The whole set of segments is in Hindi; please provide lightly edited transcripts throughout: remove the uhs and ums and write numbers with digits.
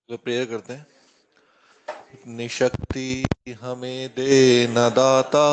तो प्रेयर करते हैं। निशक्ति हमें दे न दाता।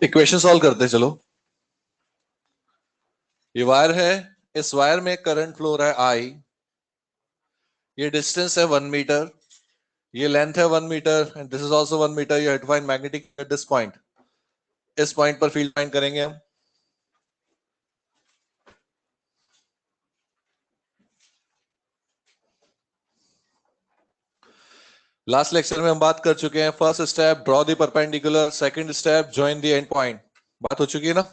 इक्वेशन सॉल्व करते हैं, चलो। ये वायर है, इस वायर में करंट फ्लो रहा है आई। ये डिस्टेंस है 1 मीटर, ये लेंथ है 1 metre and this is also 1 metre. You have to find magnetic at this point. इस पॉइंट पर फील्ड फाइंड करेंगे हम। लास्ट लेक्चर में हम बात कर चुके हैं। First step draw the perpendicular, second step join the end point. बात हो चुकी है ना?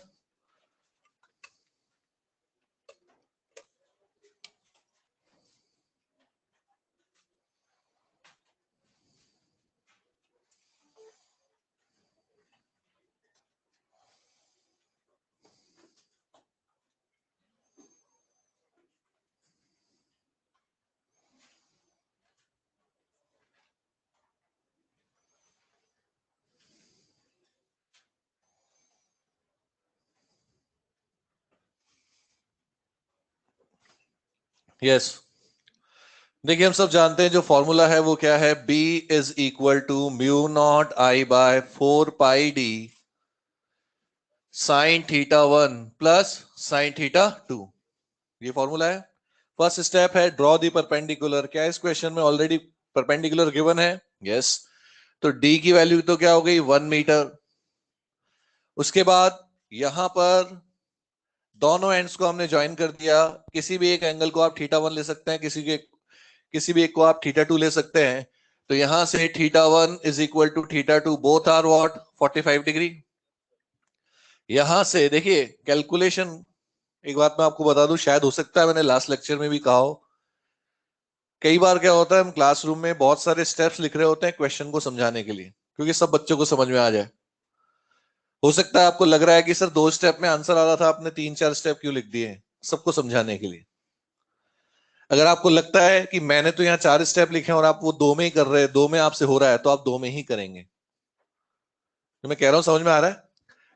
यस। देखिए, हम सब जानते हैं जो फॉर्मूला है वो क्या है। B is equal to mu not I by 4 pi d sine theta 1 plus sine theta 2। ये फॉर्मूला है। फर्स्ट स्टेप है ड्रॉ दी परपेंडिकुलर। क्या इस क्वेश्चन में ऑलरेडी परपेंडिकुलर गिवन है? यस। तो D की वैल्यू तो क्या हो गई? 1 मीटर। उसके बाद यहां पर दोनों एंड्स को हमने ज्वाइन कर दिया। किसी भी एक एंगल को आप थीटा 1 ले सकते हैं, किसी भी एक को आप थीटा 2 ले सकते हैं। तो यहां से theta 1 is equal to theta 2, both are what? 45 degree. यहां से देखिए कैलकुलेशन, एक बात मैं आपको बता दूं, शायद हो सकता है मैंने लास्ट लेक्चर में भी कहा हो। कई बार क्या होता है, हम क्लासरूम में बहुत सारे स्टेप्स लिख रहे होते हैं क्वेश्चन को समझाने के लिए, क्योंकि सब बच्चों को समझ में आ जाए। हो सकता है आपको लग रहा है कि सर 2 स्टेप में आंसर आ रहा था, आपने 3-4 स्टेप क्यों लिख दिए? सबको समझाने के लिए। अगर आपको लगता है कि मैंने तो यहाँ 4 स्टेप लिखे हैं और आप वो 2 में ही कर रहे हैं, 2 में आपसे हो रहा है, तो आप 2 में ही करेंगे। तो मैं कह रहा हूं, समझ में आ रहा है?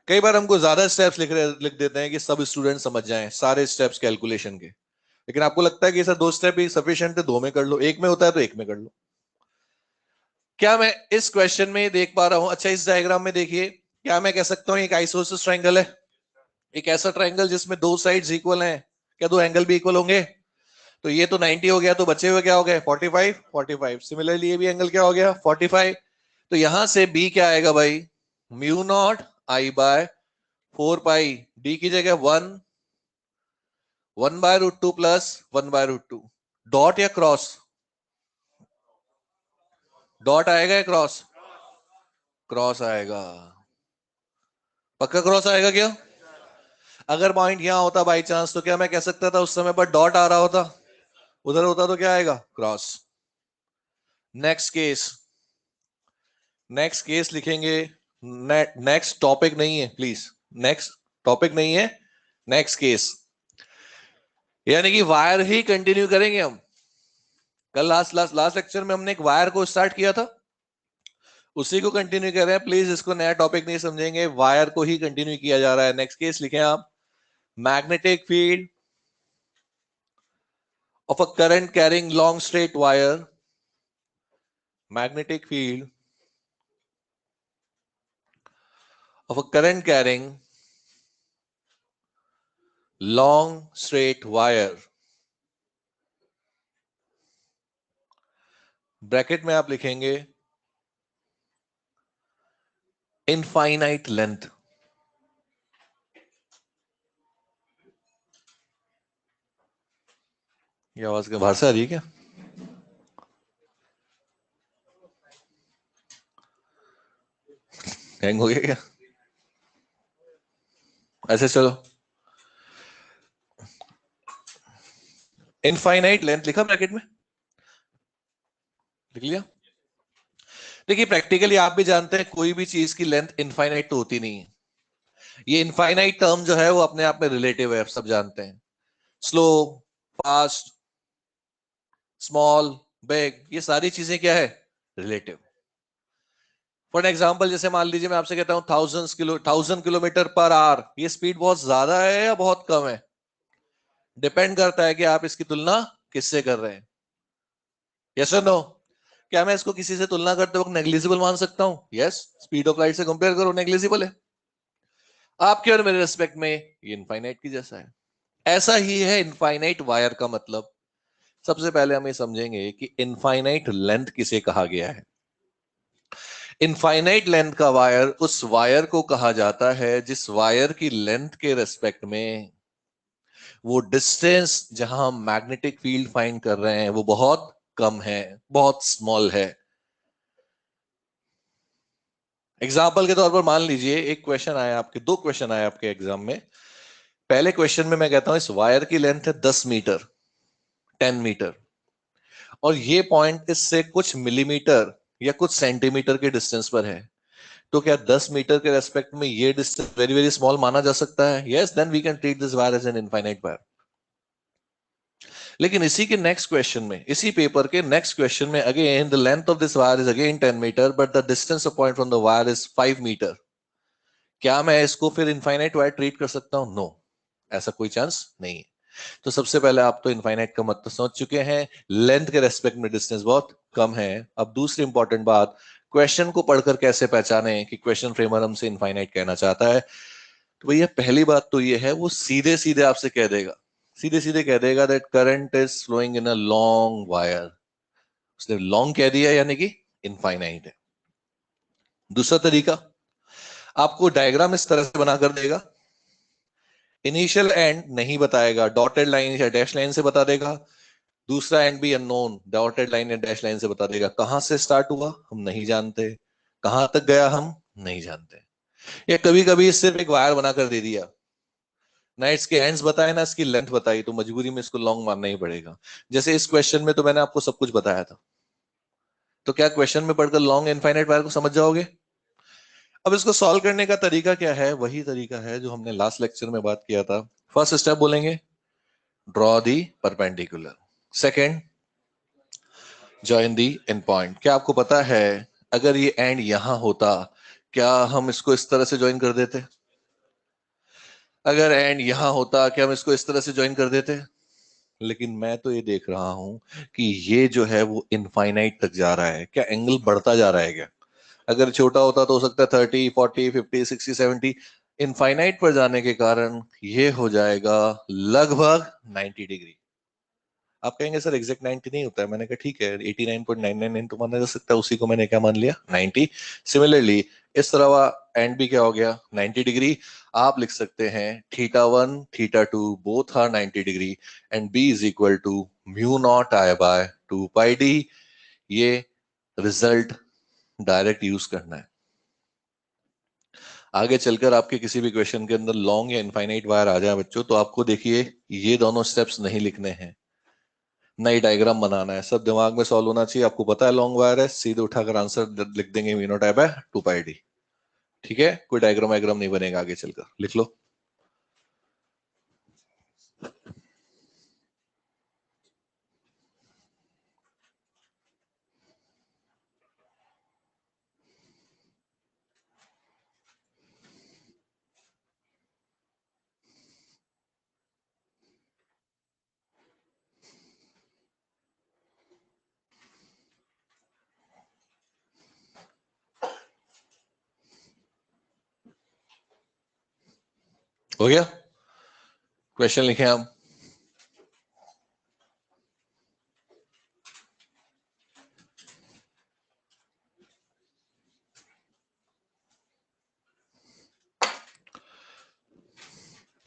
कई बार हमको ज्यादा स्टेप्स लिख देते हैं कि सब स्टूडेंट समझ जाएं सारे स्टेप्स कैलकुलेशन के। लेकिन आपको लगता है कि सर 2 स्टेप ही सफिशिएंट है, 2 में कर लो। एक में होता है तो एक में कर लो। क्या मैं इस क्वेश्चन में देख पा रहा हूं? अच्छा, इस डायग्राम में देखिए, क्या मैं कह सकता हूं एक आइसोसेलेस ट्रायंगल है, एक ऐसा ट्रायंगल जिसमें दो साइड्स इक्वल हैं, क्या दो एंगल भी इक्वल होंगे? तो ये तो 90 हो गया, तो बचे हुए क्या हो गए? 45, 45। सिमिलरली ये भी एंगल क्या हो गया? 45। तो यहां से बी क्या आएगा भाई? Mu naught I by 4 pi, D की जगह 1/√2 प्लस 1/√2। डॉट या क्रॉस? डॉट आएगा या क्रॉस? क्रॉस आएगा। पक्का क्रॉस आएगा क्या? अगर पॉइंट यहां होता बाई चांस, तो क्या मैं कह सकता था उस समय पर डॉट आ रहा होता, उधर होता तो क्या आएगा? Cross. Next case, next case लिखेंगे। नेक्स्ट टॉपिक नहीं है प्लीज, नेक्स्ट टॉपिक नहीं है, नेक्स्ट केस। यानी कि वायर ही कंटिन्यू करेंगे हम। कल लास्ट लास्ट लास्ट लेक्चर में हमने एक वायर को स्टार्ट किया था, उसी को कंटिन्यू कर रहे हैं। प्लीज इसको नया टॉपिक नहीं समझेंगे, वायर को ही कंटिन्यू किया जा रहा है। नेक्स्ट केस लिखें आप। Magnetic field of a current carrying long straight wire, magnetic field of a current carrying long straight wire, bracket में आप लिखेंगे इनफाइनाइट लेंथ। ये आवाज के बाहर से आ रही है क्या? हैंग हो गया क्या? ऐसे चलो, इनफाइनाइट लेंथ लिखा ब्रैकेट में, लिख लिया। देखिए प्रैक्टिकली आप भी जानते हैं कोई भी चीज की लेंथ इनफाइनाइट तो होती नहीं है। ये इनफाइनाइट टर्म जो है वो अपने आप में रिलेटिव है, आप सब जानते हैं। स्लो, फास्ट, स्मॉल, बिग, ये सारी चीजें क्या है? रिलेटिव। फॉर एग्जाम्पल जैसे मान लीजिए मैं आपसे कहता हूं 1000 किलोमीटर पर आवर, ये स्पीड बहुत ज्यादा है या बहुत कम है? डिपेंड करता है कि आप इसकी तुलना किससे कर रहे हैं। यस और नो? क्या मैं इसको किसी से तुलना करते वक्त नेग्लिजिबल मान सकता हूं? यस। स्पीड ऑफ लाइट से कंपेयर करो, नेग्लिजिबल है। आपके और मेरे रेस्पेक्ट में ये इनफाइनाइट की जैसा है। ऐसा ही है इनफाइनाइट वायर का मतलब। सबसे पहले हम ये समझेंगे कि इनफाइनाइट लेंथ किसे कहा गया है। इनफाइनाइट लेंथ का वायर उस वायर को कहा जाता है जिस वायर की लेंथ के रेस्पेक्ट में वो डिस्टेंस जहां हम मैग्नेटिक फील्ड फाइंड कर रहे हैं वो बहुत कम है, बहुत स्मॉल है। एग्जाम्पल के तौर पर मान लीजिए एक क्वेश्चन आया आपके, दो क्वेश्चन आए आपके एग्जाम में। पहले क्वेश्चन में मैं कहता हूं इस वायर की लेंथ है 10 मीटर, 10 मीटर, और ये पॉइंट इससे कुछ मिलीमीटर या कुछ सेंटीमीटर के डिस्टेंस पर है। तो क्या 10 मीटर के रेस्पेक्ट में ये डिस्टेंस वेरी वेरी स्मॉल माना जा सकता है? Yes, then we can treat this wire as an infinite wire. लेकिन इसी के नेक्स्ट क्वेश्चन में, इसी पेपर के नेक्स्ट क्वेश्चन में again the length of this wire is again 10 metre but the distance of point from the wire is 5 metre. क्या मैं इसको फिर इनफाइनाइट वायर ट्रीट कर सकता हूं? नो, ऐसा कोई चांस नहीं है। तो सबसे पहले आप तो इनफाइनाइट का मतलब समझ चुके हैं, लेंथ के रेस्पेक्ट में डिस्टेंस बहुत कम है। अब दूसरी इंपॉर्टेंट बात, क्वेश्चन को पढ़कर कैसे पहचाने कि क्वेश्चन फ्रेमर हमसे इनफाइनाइट कहना चाहता है। तो भैया पहली बात तो ये है, वो सीधे सीधे आपसे कह देगा, सीधे सीधे कह देगा that current is flowing in a long wire. उसने लॉन्ग कह दिया यानी कि इनफाइनाइट है। दूसरा तरीका, आपको डायग्राम इस तरह से बनाकर देगा, इनिशियल एंड नहीं बताएगा, डॉटेड लाइन या डैश लाइन से बता देगा। दूसरा एंड भी अननोन, डॉटेड लाइन या डैश लाइन से बता देगा। कहां से स्टार्ट हुआ हम नहीं जानते, कहां तक गया हम नहीं जानते। या कभी कभी सिर्फ एक वायर बनाकर दे दिया, ना इसके एंड्स बताए ना इसकी लेंथ बताई, तो मजबूरी में इसको लॉन्ग मानना ही पड़ेगा। जैसे इस क्वेश्चन में तो मैंने आपको सब कुछ बताया था, तो क्या क्वेश्चन में पढ़कर लॉन्ग इनफाइनाइट वायर को समझ जाओगे? अब इसको सॉल्व करने का तरीका क्या है? वही तरीका है जो हमने लास्ट लेक्चर में बात किया था। फर्स्ट स्टेप बोलेंगे draw the perpendicular, second join the and point. क्या आपको पता है अगर ये एंड यहां होता, क्या हम इसको इस तरह से ज्वाइन कर देते? अगर एंड यहां होता क्या हम इसको इस तरह से ज्वाइन कर देते? लेकिन मैं तो ये देख रहा हूं कि ये जो है वो इनफाइनाइट तक जा रहा है। क्या एंगल बढ़ता जा रहा है क्या? अगर छोटा होता तो हो सकता है 30, 40, 50, 60, 70। इनफाइनाइट पर जाने के कारण ये हो जाएगा लगभग 90 डिग्री। आप कहेंगे सर एग्जैक्ट 90 नहीं होता है, मैंने कहा ठीक है 89.999 तो माना जा सकता है, उसी को मैंने क्या मान लिया 90। सिमिलरली इस तरह एंड भी क्या हो गया 90 डिग्री। आप लिख सकते हैं θ1 θ2 both are 90 degree and b is equal to mu not I by 2 pi d. ये रिजल्ट डायरेक्ट यूज करना है। आगे चलकर आपके किसी भी क्वेश्चन के अंदर लॉन्ग या इनफाइनाइट वायर आ जाए बच्चों, तो आपको देखिए ये दोनों स्टेप्स नहीं लिखने हैं, नई डायग्राम बनाना है। सब दिमाग में सॉल्व होना चाहिए। आपको पता है लॉन्ग वायर है, सीधे उठाकर आंसर लिख देंगे वी nought I by 2 pi D. ठीक है, कोई डायग्राम वायग्राम नहीं बनेगा, आगे चलकर लिख लो। हो गया, क्वेश्चन लिखे हम।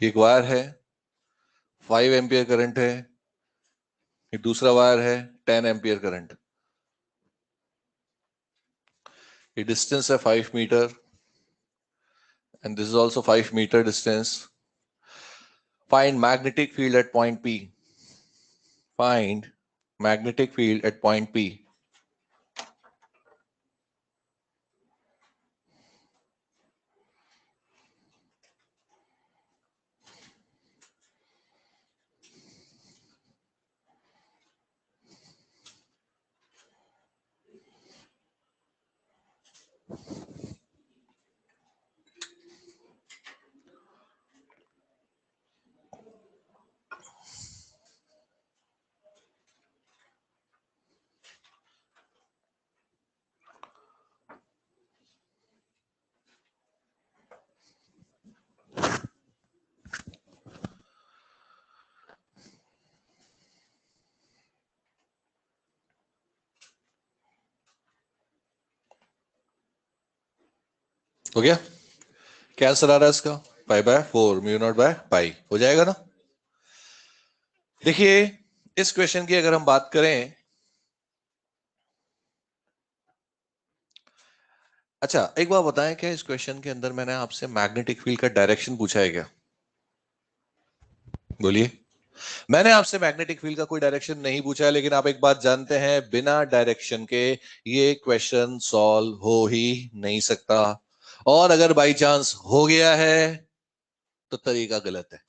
एक वायर है 5 एम्पियर करंट है, एक दूसरा वायर है 10 एम्पियर करंट। ये डिस्टेंस है 5 metre and this is also 5 metre distance. Find magnetic field at point P। Find magnetic field at point P। हो गया, क्या आंसर आ रहा है इसका? Pi by 4 mu nought by pi हो जाएगा ना। देखिए इस क्वेश्चन की अगर हम बात करें, अच्छा एक बात बताएं, क्या इस क्वेश्चन के अंदर मैंने आपसे मैग्नेटिक फील्ड का डायरेक्शन पूछा है क्या? बोलिए। मैंने आपसे मैग्नेटिक फील्ड का कोई डायरेक्शन नहीं पूछा है, लेकिन आप एक बात जानते हैं बिना डायरेक्शन के ये क्वेश्चन सॉल्व हो ही नहीं सकता, और अगर बाई चांस हो गया है तो तरीका गलत है।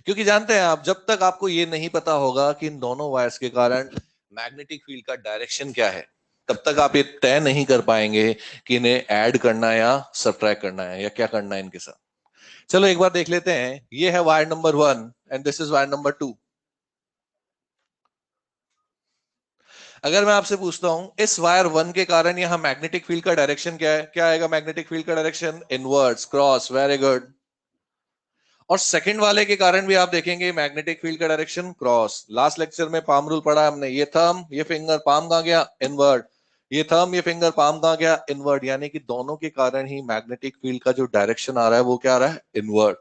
क्योंकि जानते हैं आप, जब तक आपको ये नहीं पता होगा कि इन दोनों वायर्स के कारण मैग्नेटिक फील्ड का डायरेक्शन क्या है, तब तक आप ये तय नहीं कर पाएंगे कि इन्हें ऐड करना है या सब्ट्रैक्ट करना है या क्या करना है इनके साथ। चलो एक बार देख लेते हैं। ये है wire number 1 and this is wire number 2। अगर मैं आपसे पूछता हूं इस वायर 1 के कारण यहां मैग्नेटिक फील्ड का डायरेक्शन क्या है, क्या आएगा मैग्नेटिक फील्ड का direction? Inwards cross, very good. और सेकंड वाले के कारण भी आप देखेंगे मैग्नेटिक फील्ड का डायरेक्शन क्रॉस। लास्ट लेक्चर में पाम रूल पढ़ा हमने, ये थंब ये फिंगर पाम कहां गया? इनवर्ड। ये थंब ये फिंगर पाम कहां गया? इनवर्ड। यानी कि दोनों के कारण ही मैग्नेटिक फील्ड का जो डायरेक्शन आ रहा है वो क्या आ रहा है? Inward.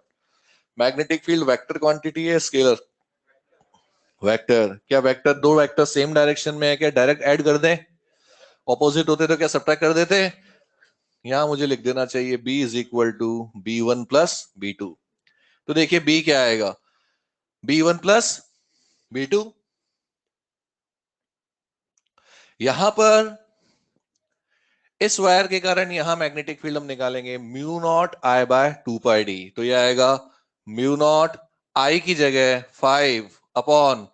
Magnetic field vector quantity है स्केलर? वेक्टर। क्या वेक्टर, दो वेक्टर सेम डायरेक्शन में है क्या डायरेक्ट ऐड कर दें? ऑपोजिट होते तो क्या सब्ट्रैक्ट कर देते? यहां मुझे लिख देना चाहिए b is equal to B1 plus B2। तो देखिए b क्या आएगा? B1 plus B2। यहां पर इस वायर के कारण यहां मैग्नेटिक फील्ड हम निकालेंगे mu naught I by 2 pi D. तो यह आएगा म्यू नॉट आई की जगह 5 अपॉन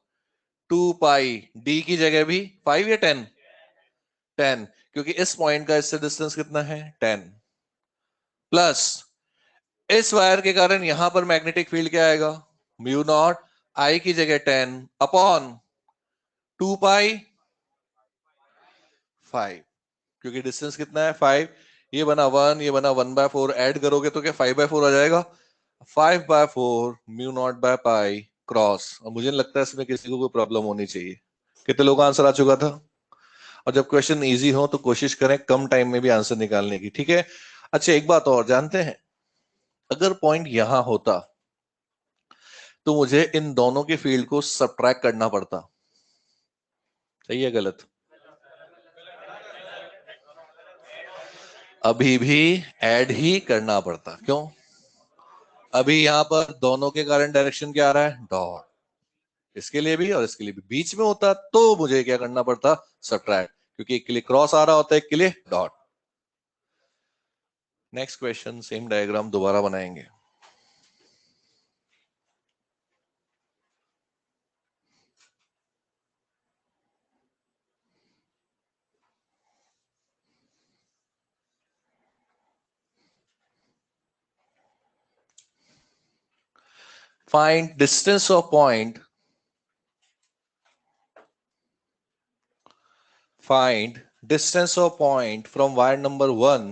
2 पाई डी की जगह भी 5 या 10? 10, क्योंकि इस पॉइंट का इससे डिस्टेंस कितना है? 10। प्लस इस वायर के कारण यहां पर मैग्नेटिक फील्ड क्या आएगा? म्यू नॉट आई की जगह 10 अपॉन 2 पाई 5। क्योंकि डिस्टेंस कितना है 5, ये बना 1, ये बना 1/4, ऐड करोगे तो क्या 5/4 आ जाएगा, 5/4 mu nought by pi cross. और मुझे नहीं लगता इसमें किसी को कोई प्रॉब्लम होनी चाहिए। कितने लोगों का आंसर आ चुका था? और जब क्वेश्चन इजी हो तो कोशिश करें कम टाइम में भी आंसर निकालने की, ठीक है। अच्छा एक बात और जानते हैं, अगर पॉइंट यहां होता तो मुझे इन दोनों के फील्ड को सबट्रैक्ट करना पड़ता। सही है गलत? अभी भी ऐड ही करना पड़ता। क्यों? अभी यहां पर दोनों के कारण डायरेक्शन क्या आ रहा है, डॉट। इसके लिए भी और इसके लिए भी बीच में होता तो मुझे क्या करना पड़ता, सबट्रैक्ट, क्योंकि एक के लिए क्रॉस आ रहा होता है, एक के लिए dot. Next question, same diagram दोबारा बनाएंगे। Find distance of point. Find distance of point from wire number 1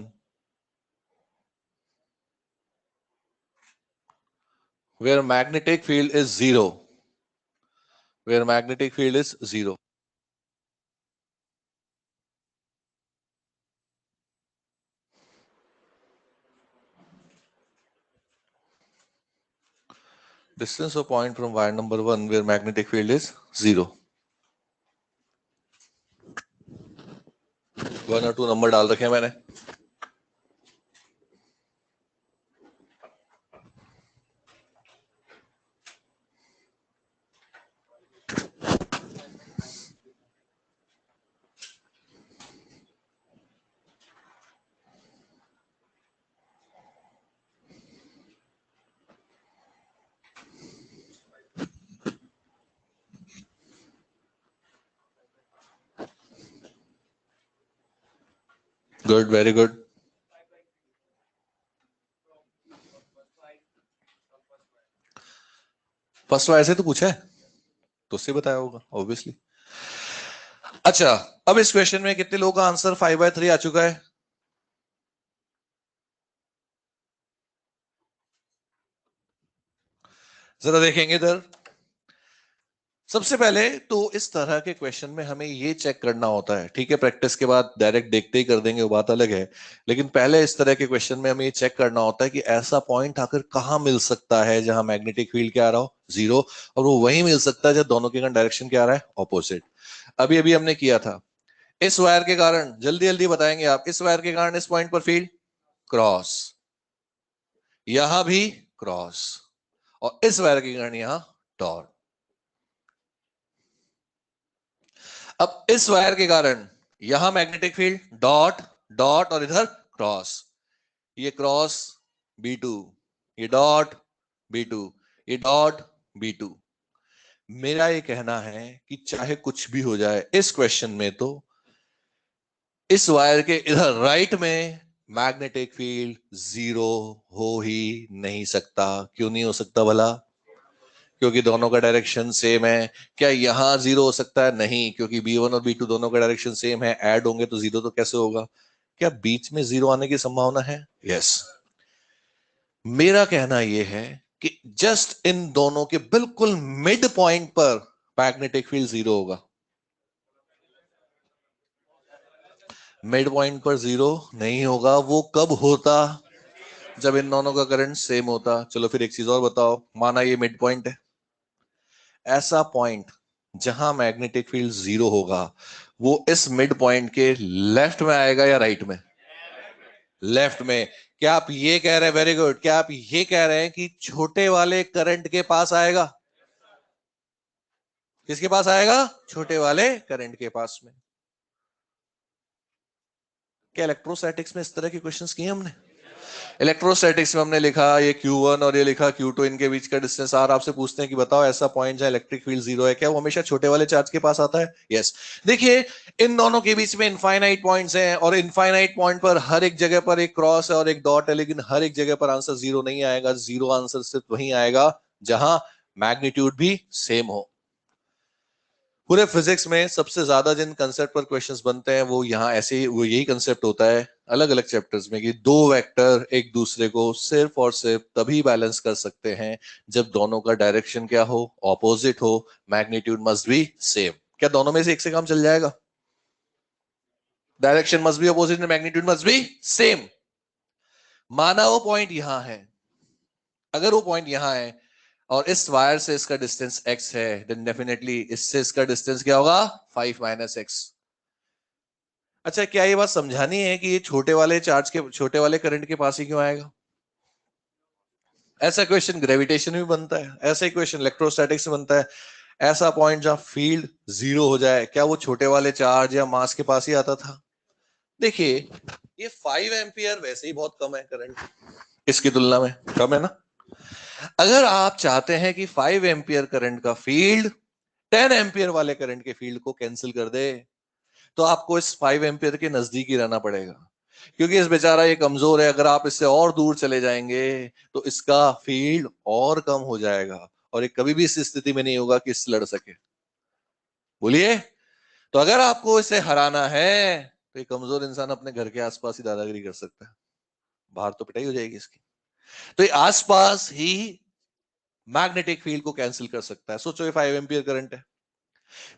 where magnetic field is 0. Where magnetic field is 0. Distance of point from wire number 1 where magnetic field is 0. 1 और 2 नंबर डाल रखे हैं मैंने। Good, very good. First wire से तो पूछा है तो उससे बताया होगा ऑब्वियसली। अच्छा, अब इस क्वेश्चन में कितने लोगों का आंसर 5/3 आ चुका है? जरा देखेंगे इधर। सबसे पहले तो इस तरह के क्वेश्चन में हमें ये चेक करना होता है, ठीक है, प्रैक्टिस के बाद डायरेक्ट देखते ही कर देंगे वो बात अलग है, लेकिन पहले इस तरह के क्वेश्चन में हमें ये चेक करना होता है कि ऐसा पॉइंट आखिर कहां मिल सकता है जहां मैग्नेटिक फील्ड क्या आ रहा हो, 0, और वो वही मिल सकता है जब दोनों के डायरेक्शन क्या आ रहा है, ऑपोजिट। अभी अभी हमने किया था, इस वायर के कारण, जल्दी जल्दी बताएंगे आप, इस वायर के कारण इस पॉइंट पर फील्ड क्रॉस, यहां भी क्रॉस, और इस वायर के कारण यहां डॉट। अब इस वायर के कारण यहां मैग्नेटिक फील्ड डॉट डॉट और इधर क्रॉस, ये क्रॉस B2, ये डॉट B2, ये डॉट B2। मेरा ये कहना है कि चाहे कुछ भी हो जाए इस क्वेश्चन में, तो इस वायर के इधर राइट में मैग्नेटिक फील्ड 0 हो ही नहीं सकता। क्यों नहीं हो सकता भला? क्योंकि दोनों का डायरेक्शन सेम है। क्या यहां 0 हो सकता है? नहीं, क्योंकि B1 और B2 दोनों का डायरेक्शन सेम है, ऐड होंगे तो 0 तो कैसे होगा? क्या बीच में 0 आने की संभावना है? यस। मेरा कहना यह है कि जस्ट इन दोनों के बिल्कुल मिड पॉइंट पर मैग्नेटिक फील्ड 0 होगा। मिड पॉइंट पर 0 नहीं होगा। वो कब होता? जब इन दोनों का करंट सेम होता। चलो फिर एक चीज और बताओ, माना ये मिड पॉइंट है, ऐसा पॉइंट जहां मैग्नेटिक फील्ड 0 होगा, वो इस मिड पॉइंट के लेफ्ट में आएगा या राइट में? लेफ्ट में। क्या आप ये कह रहे हैं, वेरी गुड, क्या आप ये कह रहे हैं कि छोटे वाले करंट के पास आएगा? किसके पास आएगा? छोटे वाले करंट के पास में। क्या इलेक्ट्रोस्टैटिक्स में इस तरह के क्वेश्चंस किए हमने? इलेक्ट्रोस्टैटिक्स में हमने लिखा ये Q1 और ये लिखा Q2, इनके बीच का डिस्टेंस R। आपसे पूछते हैं कि बताओ ऐसा पॉइंट जहां इलेक्ट्रिक फील्ड 0 है, क्या वो हमेशा छोटे वाले चार्ज के पास आता है? यस। देखिए, इन दोनों के बीच में इनफाइनाइट पॉइंट्स हैं, और इनफाइनाइट पॉइंट पर हर एक जगह पर एक क्रॉस है और एक डॉट है, लेकिन हर एक जगह पर आंसर 0 नहीं आएगा। 0 आंसर सिर्फ वहीं आएगा जहां मैग्नीट्यूड भी सेम हो। पूरे फिजिक्स में सबसे ज्यादा जिन कंसेप्ट पर क्वेश्चंस बनते हैं वो यहाँ ऐसे ही, वो यही कंसेप्ट होता है अलग अलग चैप्टर्स में कि दो वेक्टर एक दूसरे को सिर्फ और सिर्फ तभी बैलेंस कर सकते हैं जब दोनों का डायरेक्शन क्या हो, ऑपोजिट हो, मैग्नीट्यूड मस्ट बी सेम। क्या दोनों में से एक से काम चल जाएगा? Direction must be opposite and magnitude must be same. माना वो पॉइंट यहां है, अगर वो पॉइंट यहां है और इस वायर से इसका डिस्टेंस x है, देन डेफिनेटली इससे इसका डिस्टेंस क्या होगा? 5 माइनस एक्स। अच्छा, क्या ये बात समझानी है कि ये छोटे वाले चार्ज के, छोटे वाले करंट के पास ही क्यों आएगा? ऐसा क्वेश्चन ग्रेविटेशन में बनता है, ऐसा ही क्वेश्चन इलेक्ट्रोस्टैटिक्स में बनता है। ऐसा पॉइंट जहां फील्ड जीरो हो जाए, क्या वो छोटे वाले चार्ज या मास के पास ही आता था? देखिए, ये 5 एम्पियर वैसे ही बहुत कम है करंट, इसकी तुलना में कम है ना। अगर आप चाहते हैं कि 5 एम्पियर करंट का फील्ड 10 एम्पियर वाले करंट के फील्ड को कैंसिल कर दे, तो आपको इस 5 एम्पियर के नजदीक ही रहना पड़ेगा, क्योंकि इस बेचारा ये कमजोर है। अगर आप इससे और दूर चले जाएंगे तो इसका फील्ड और कम हो जाएगा और ये कभी भी इस स्थिति में नहीं होगा कि इससे लड़ सके। बोलिए। तो अगर आपको इसे हराना है तो ये कमजोर इंसान अपने घर के आसपास ही दादागिरी कर सकता है, बाहर तो पिटाई हो जाएगी इसकी। तो ये आसपास ही मैग्नेटिक फील्ड को कैंसिल कर सकता है। सोचो ये 5 एम्पियर करंट है,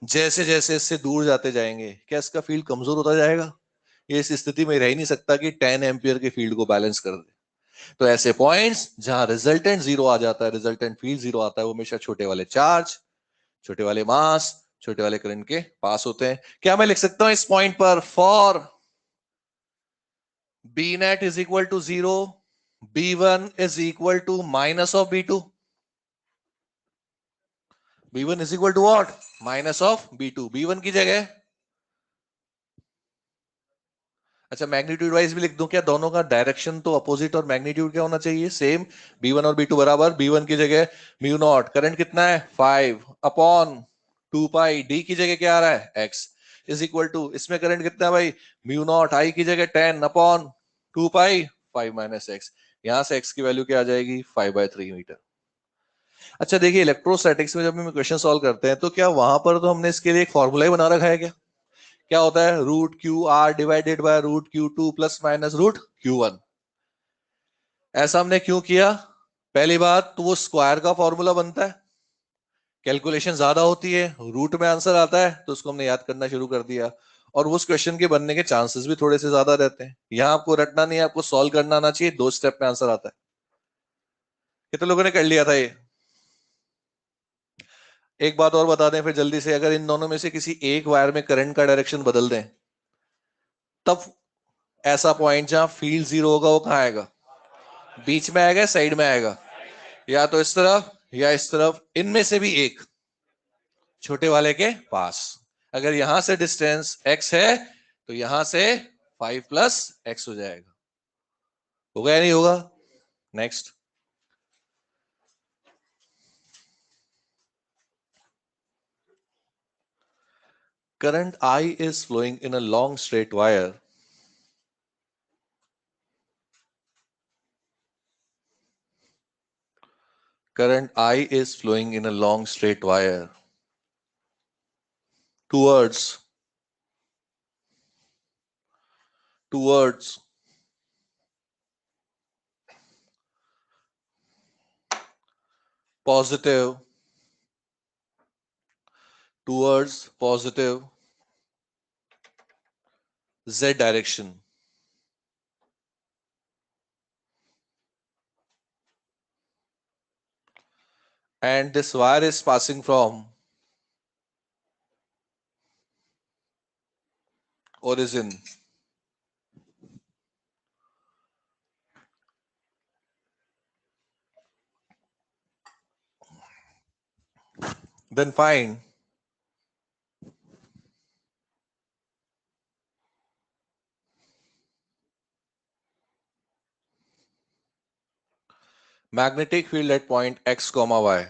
जैसे जैसे इससे दूर जाते जाएंगे क्या इसका फील्ड कमजोर होता जाएगा? ये इस स्थिति में रह ही नहीं सकता कि 10 एम्पियर के फील्ड को बैलेंस कर दे। तो ऐसे पॉइंट्स जहां रिजल्टेंट जीरो आ जाता है, रिजल्टेंट फील्ड जीरो आता है, वो हमेशा छोटे वाले चार्ज, छोटे वाले मास, छोटे वाले करंट के पास होते हैं। क्या मैं लिख सकता हूं इस पॉइंट पर for B net is equal to zero, B1 is equal to minus of B2? B1 is equal to what? Minus of B2। B1 की जगह, अच्छा मैग्नीट्यूड वाइज भी लिख दूं क्या? दोनों का डायरेक्शन तो अपोजिट और मैग्नीट्यूड क्या होना चाहिए? सेम। B1 और B2 बराबर। B1 की जगह म्यू नॉट, करंट कितना है? 5 अपॉन 2 पाई, डी की जगह क्या आ रहा है? x इज इक्वल टू, इसमें करंट कितना है भाई? म्यू नॉट, आई की जगह 10 अपॉन 2 पाई 5 माइनस एक्स। यहां से x की वैल्यू क्या आ जाएगी? 5/3 मीटर। अच्छा देखिए, इलेक्ट्रोस्टैटिक्स में जब हम क्वेश्चन सॉल्व करते हैं तो क्या वहां पर तो हमने इसके लिए एक फॉर्मूला ही बना रखा है क्या? क्या होता है? Root q r divided by root q two plus minus root q one. ऐसा हमने क्यों किया? पहली बात तो वो स्क्वायर का फॉर्मूला बनता है, कैलकुलेशन ज्यादा होती है, रूट में आंसर आता है, तो उसको हमने याद करना शुरू कर दिया। और उस क्वेश्चन के बनने के चांसेस भी थोड़े से ज्यादा रहते हैं। यहां आपको रटना नहीं है, आपको सॉल्व करना आना चाहिए, 2 स्टेप में आंसर आता है। कितने लोगों ने कर लिया था ये? एक बात और बता दें फिर जल्दी से, अगर इन दोनों में से किसी एक वायर में करंट का डायरेक्शन बदल दें, तब ऐसा पॉइंट जहां फील्ड जीरो होगा वो कहां आएगा? बीच में आएगा, साइड में आएगा, या तो इस तरफ या इस तरफ, इनमें से भी एक, छोटे वाले के पास। अगर यहां से डिस्टेंस x है तो यहां से 5 प्लस एक्स हो जाएगा। होगा या नहीं होगा? Next. Current I is flowing in a long straight wire. Current I is flowing in a long straight wire towards towards positive positive z direction, and this wire is passing from origin. Then find magnetic field at point x comma y.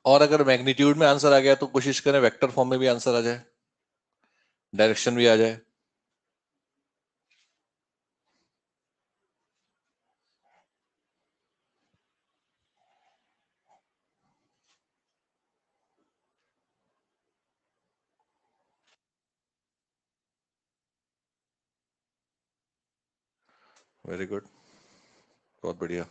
और अगर मैग्नीट्यूड में आंसर आ गया तो कोशिश करें वेक्टर फॉर्म में भी आंसर आ जाए, डायरेक्शन भी आ जाए। वेरी गुड, बहुत बढ़िया।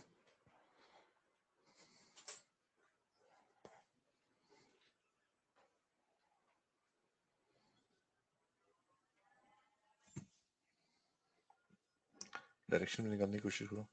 डायरेक्शन में निकालने की कोशिश करो।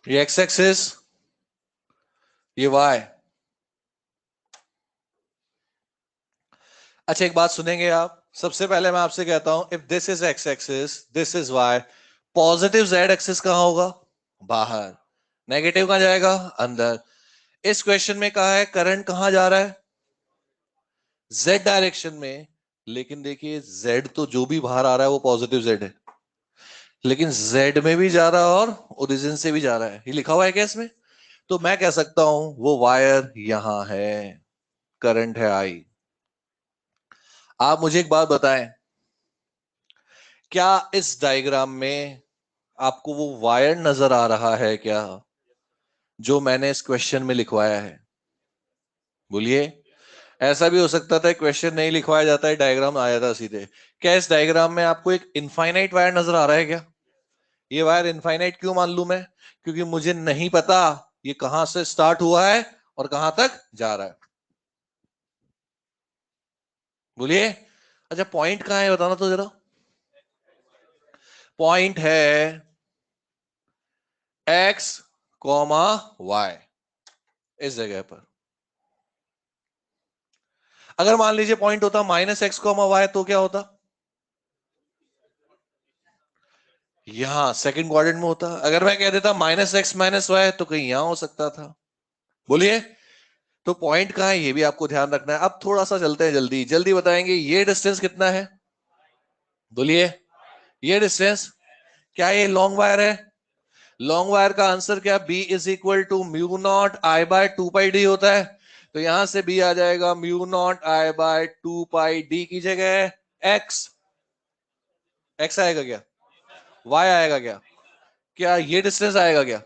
ये एक्स एक्सिस, ये वाई। अच्छा एक बात सुनेंगे आप, सबसे पहले मैं आपसे कहता हूं, if this is x axis, this is y, positive z axis कहां होगा? बाहर। नेगेटिव कहां जाएगा? अंदर। इस क्वेश्चन में कहा है करंट कहां जा रहा है? जेड डायरेक्शन में। लेकिन देखिए जेड तो जो भी बाहर आ रहा है वो पॉजिटिव जेड है, लेकिन जेड में भी जा रहा है और ओरिजिन से भी जा रहा है, ये लिखा हुआ है क्या इसमें? तो मैं कह सकता हूं वो वायर यहां है, करंट है आई। आप मुझे एक बात बताएं, क्या इस डायग्राम में आपको वो वायर नजर आ रहा है क्या जो मैंने इस क्वेश्चन में लिखवाया है? बोलिए। ऐसा भी हो सकता था क्वेश्चन नहीं लिखवाया जाता है, डायग्राम आ जाता सीधे। क्या इस डायग्राम में आपको एक इनफाइनाइट वायर नजर आ रहा है क्या? ये वायर इनफाइनाइट क्यों मान लू मैं? क्योंकि मुझे नहीं पता ये कहां से स्टार्ट हुआ है और कहां तक जा रहा है। बोलिए। अच्छा पॉइंट कहां है बताना तो जरा। पॉइंट है एक्स कॉमा वाई, इस जगह पर। अगर मान लीजिए पॉइंट होता माइनस एक्स कॉमा वाई तो क्या होता? यहां सेकंड क्वाड्रेंट में होता। अगर मैं कह देता माइनस एक्स माइनस वाई तो कहीं यहां हो सकता था। बोलिए। तो पॉइंट कहां है ये भी आपको ध्यान रखना है। अब थोड़ा सा चलते हैं, जल्दी जल्दी बताएंगे ये डिस्टेंस कितना है? बोलिए। ये डिस्टेंस, क्या ये लॉन्ग वायर है? लॉन्ग वायर का आंसर क्या? B is equal to mu not I by two pi D होता है। तो यहां से बी आ जाएगा mu not I by two pi D की जगह एक्स। एक्स आएगा क्या? वाई आएगा क्या? क्या ये डिस्टेंस आएगा क्या?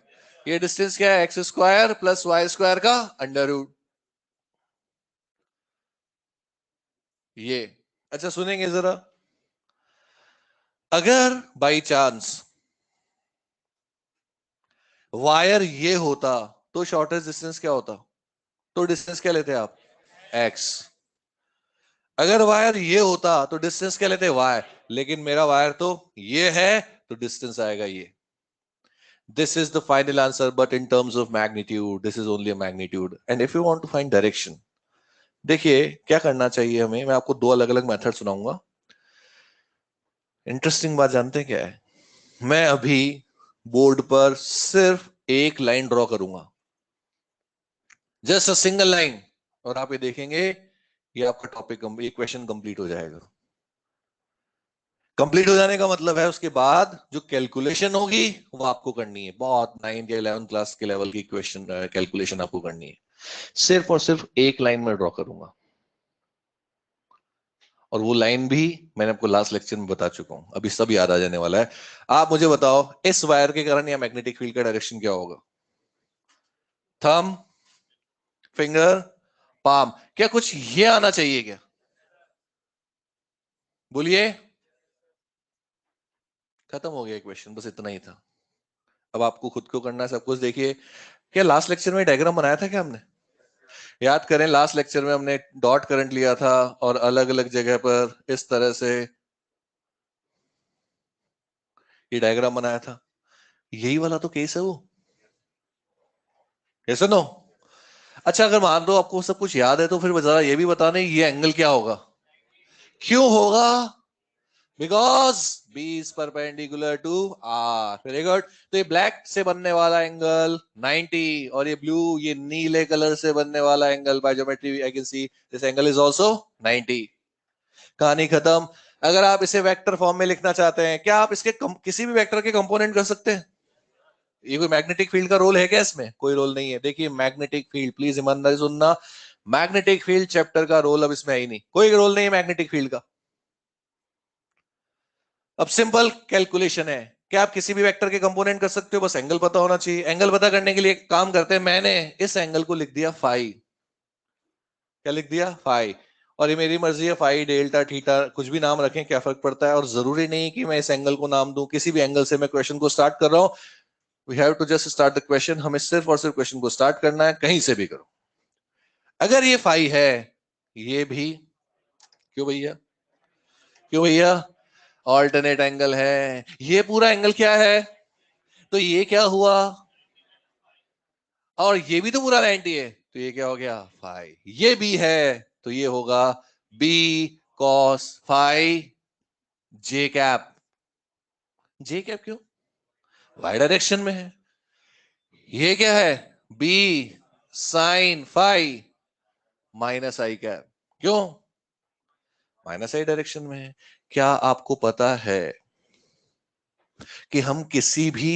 ये डिस्टेंस क्या है? X square plus Y square का अंडर रूट। ये। अच्छा सुनेंगे जरा, अगर बाई चांस वायर ये होता तो शॉर्टेस्ट डिस्टेंस क्या होता? तो डिस्टेंस क्या लेते आप? एक्स। अगर वायर ये होता तो डिस्टेंस क्या लेते? वाई। लेकिन मेरा वायर तो ये है, तो डिस्टेंस आएगा ये। This is the final answer, but in terms of magnitude this is only a magnitude. And if you want to find direction, देखिए क्या करना चाहिए हमें। मैं आपको दो अलग अलग मेथड सुनाऊंगा। इंटरेस्टिंग बात जानते हैं क्या है? मैं अभी बोर्ड पर सिर्फ एक लाइन ड्रॉ करूंगा, जस्ट अ सिंगल लाइन, और आप ये देखेंगे ये आपका टॉपिक, ये क्वेश्चन कंप्लीट हो जाएगा। कंप्लीट हो जाने का मतलब है उसके बाद जो कैलकुलेशन होगी वो आपको करनी है, बहुत 9 या 11 क्लास के लेवल की क्वेश्चन कैलकुलेशन आपको करनी है। सिर्फ और सिर्फ एक लाइन में ड्रॉ करूंगा, और वो लाइन भी मैंने आपको लास्ट लेक्चर में बता चुका हूं, अभी सब याद आ जाने वाला है। आप मुझे बताओ इस वायर के कारण या मैग्नेटिक फील्ड का डायरेक्शन क्या होगा? थंब, फिंगर, पाम, क्या कुछ ये आना चाहिए क्या? बोलिए। खत्म हो गया क्वेश्चन, बस इतना ही था। अब आपको खुद को करना है सब कुछ। देखिए, क्या लास्ट लेक्चर में डायग्राम बनाया था क्या हमने? याद करें, लास्ट लेक्चर में हमने डॉट करंट लिया था और अलग अलग जगह पर इस तरह से ये डायग्राम बनाया था। यही वाला तो केस है वो, ऐसे नो। अच्छा, अगर मान लो आपको सब कुछ याद है तो फिर जरा ये भी बताने ये एंगल क्या होगा, क्यों होगा? Because B is perpendicular to R. Very good. तो ये ब्लैक से बनने वाला एंगल 90 और ये ब्लू, ये नीले कलर से बनने वाला angle by geometry I can see this angle is also 90। कहानी खत्म। अगर आप इसे वेक्टर फॉर्म में लिखना चाहते हैं, क्या आप इसके किसी भी वेक्टर के कंपोनेंट कर सकते हैं? ये कोई मैग्नेटिक फील्ड का रोल है क्या इसमें? कोई रोल नहीं है। देखिए मैग्नेटिक फील्ड, प्लीज ईमानदारी सुनना, मैग्नेटिक फील्ड चैप्टर का रोल अब इसमें है ही नहीं, कोई रोल नहीं है मैग्नेटिक फील्ड का। अब सिंपल कैलकुलेशन है, क्या आप किसी भी वेक्टर के कंपोनेंट कर सकते हो, बस एंगल पता होना चाहिए। एंगल पता करने के लिए एक काम करते हैं, मैंने इस एंगल को लिख दिया फाई। क्या लिख दिया? फाई। और ये मेरी मर्जी है, फाई डेल्टा थीटा कुछ भी नाम रखें, क्या फर्क पड़ता है। और जरूरी नहीं कि मैं इस एंगल को नाम दूं, किसी भी एंगल से मैं क्वेश्चन को स्टार्ट कर रहा हूं। We have to just start the question, हमें सिर्फ और सिर्फ क्वेश्चन को स्टार्ट करना है, कहीं से भी करो। अगर ये फाई है, ये भी, क्यों भैया, क्यों भैया, ऑल्टरनेट एंगल है। ये पूरा एंगल क्या है, तो ये क्या हुआ, और ये भी तो पूरा 90 है, तो ये क्या हो गया, फाई। ये बी है तो ये होगा B cos phi j cap. जे कैप क्यों? वाई डायरेक्शन में है। ये क्या है, B sine phi minus i cap. क्यों? माइनस आई डायरेक्शन में है। क्या आपको पता है कि हम किसी भी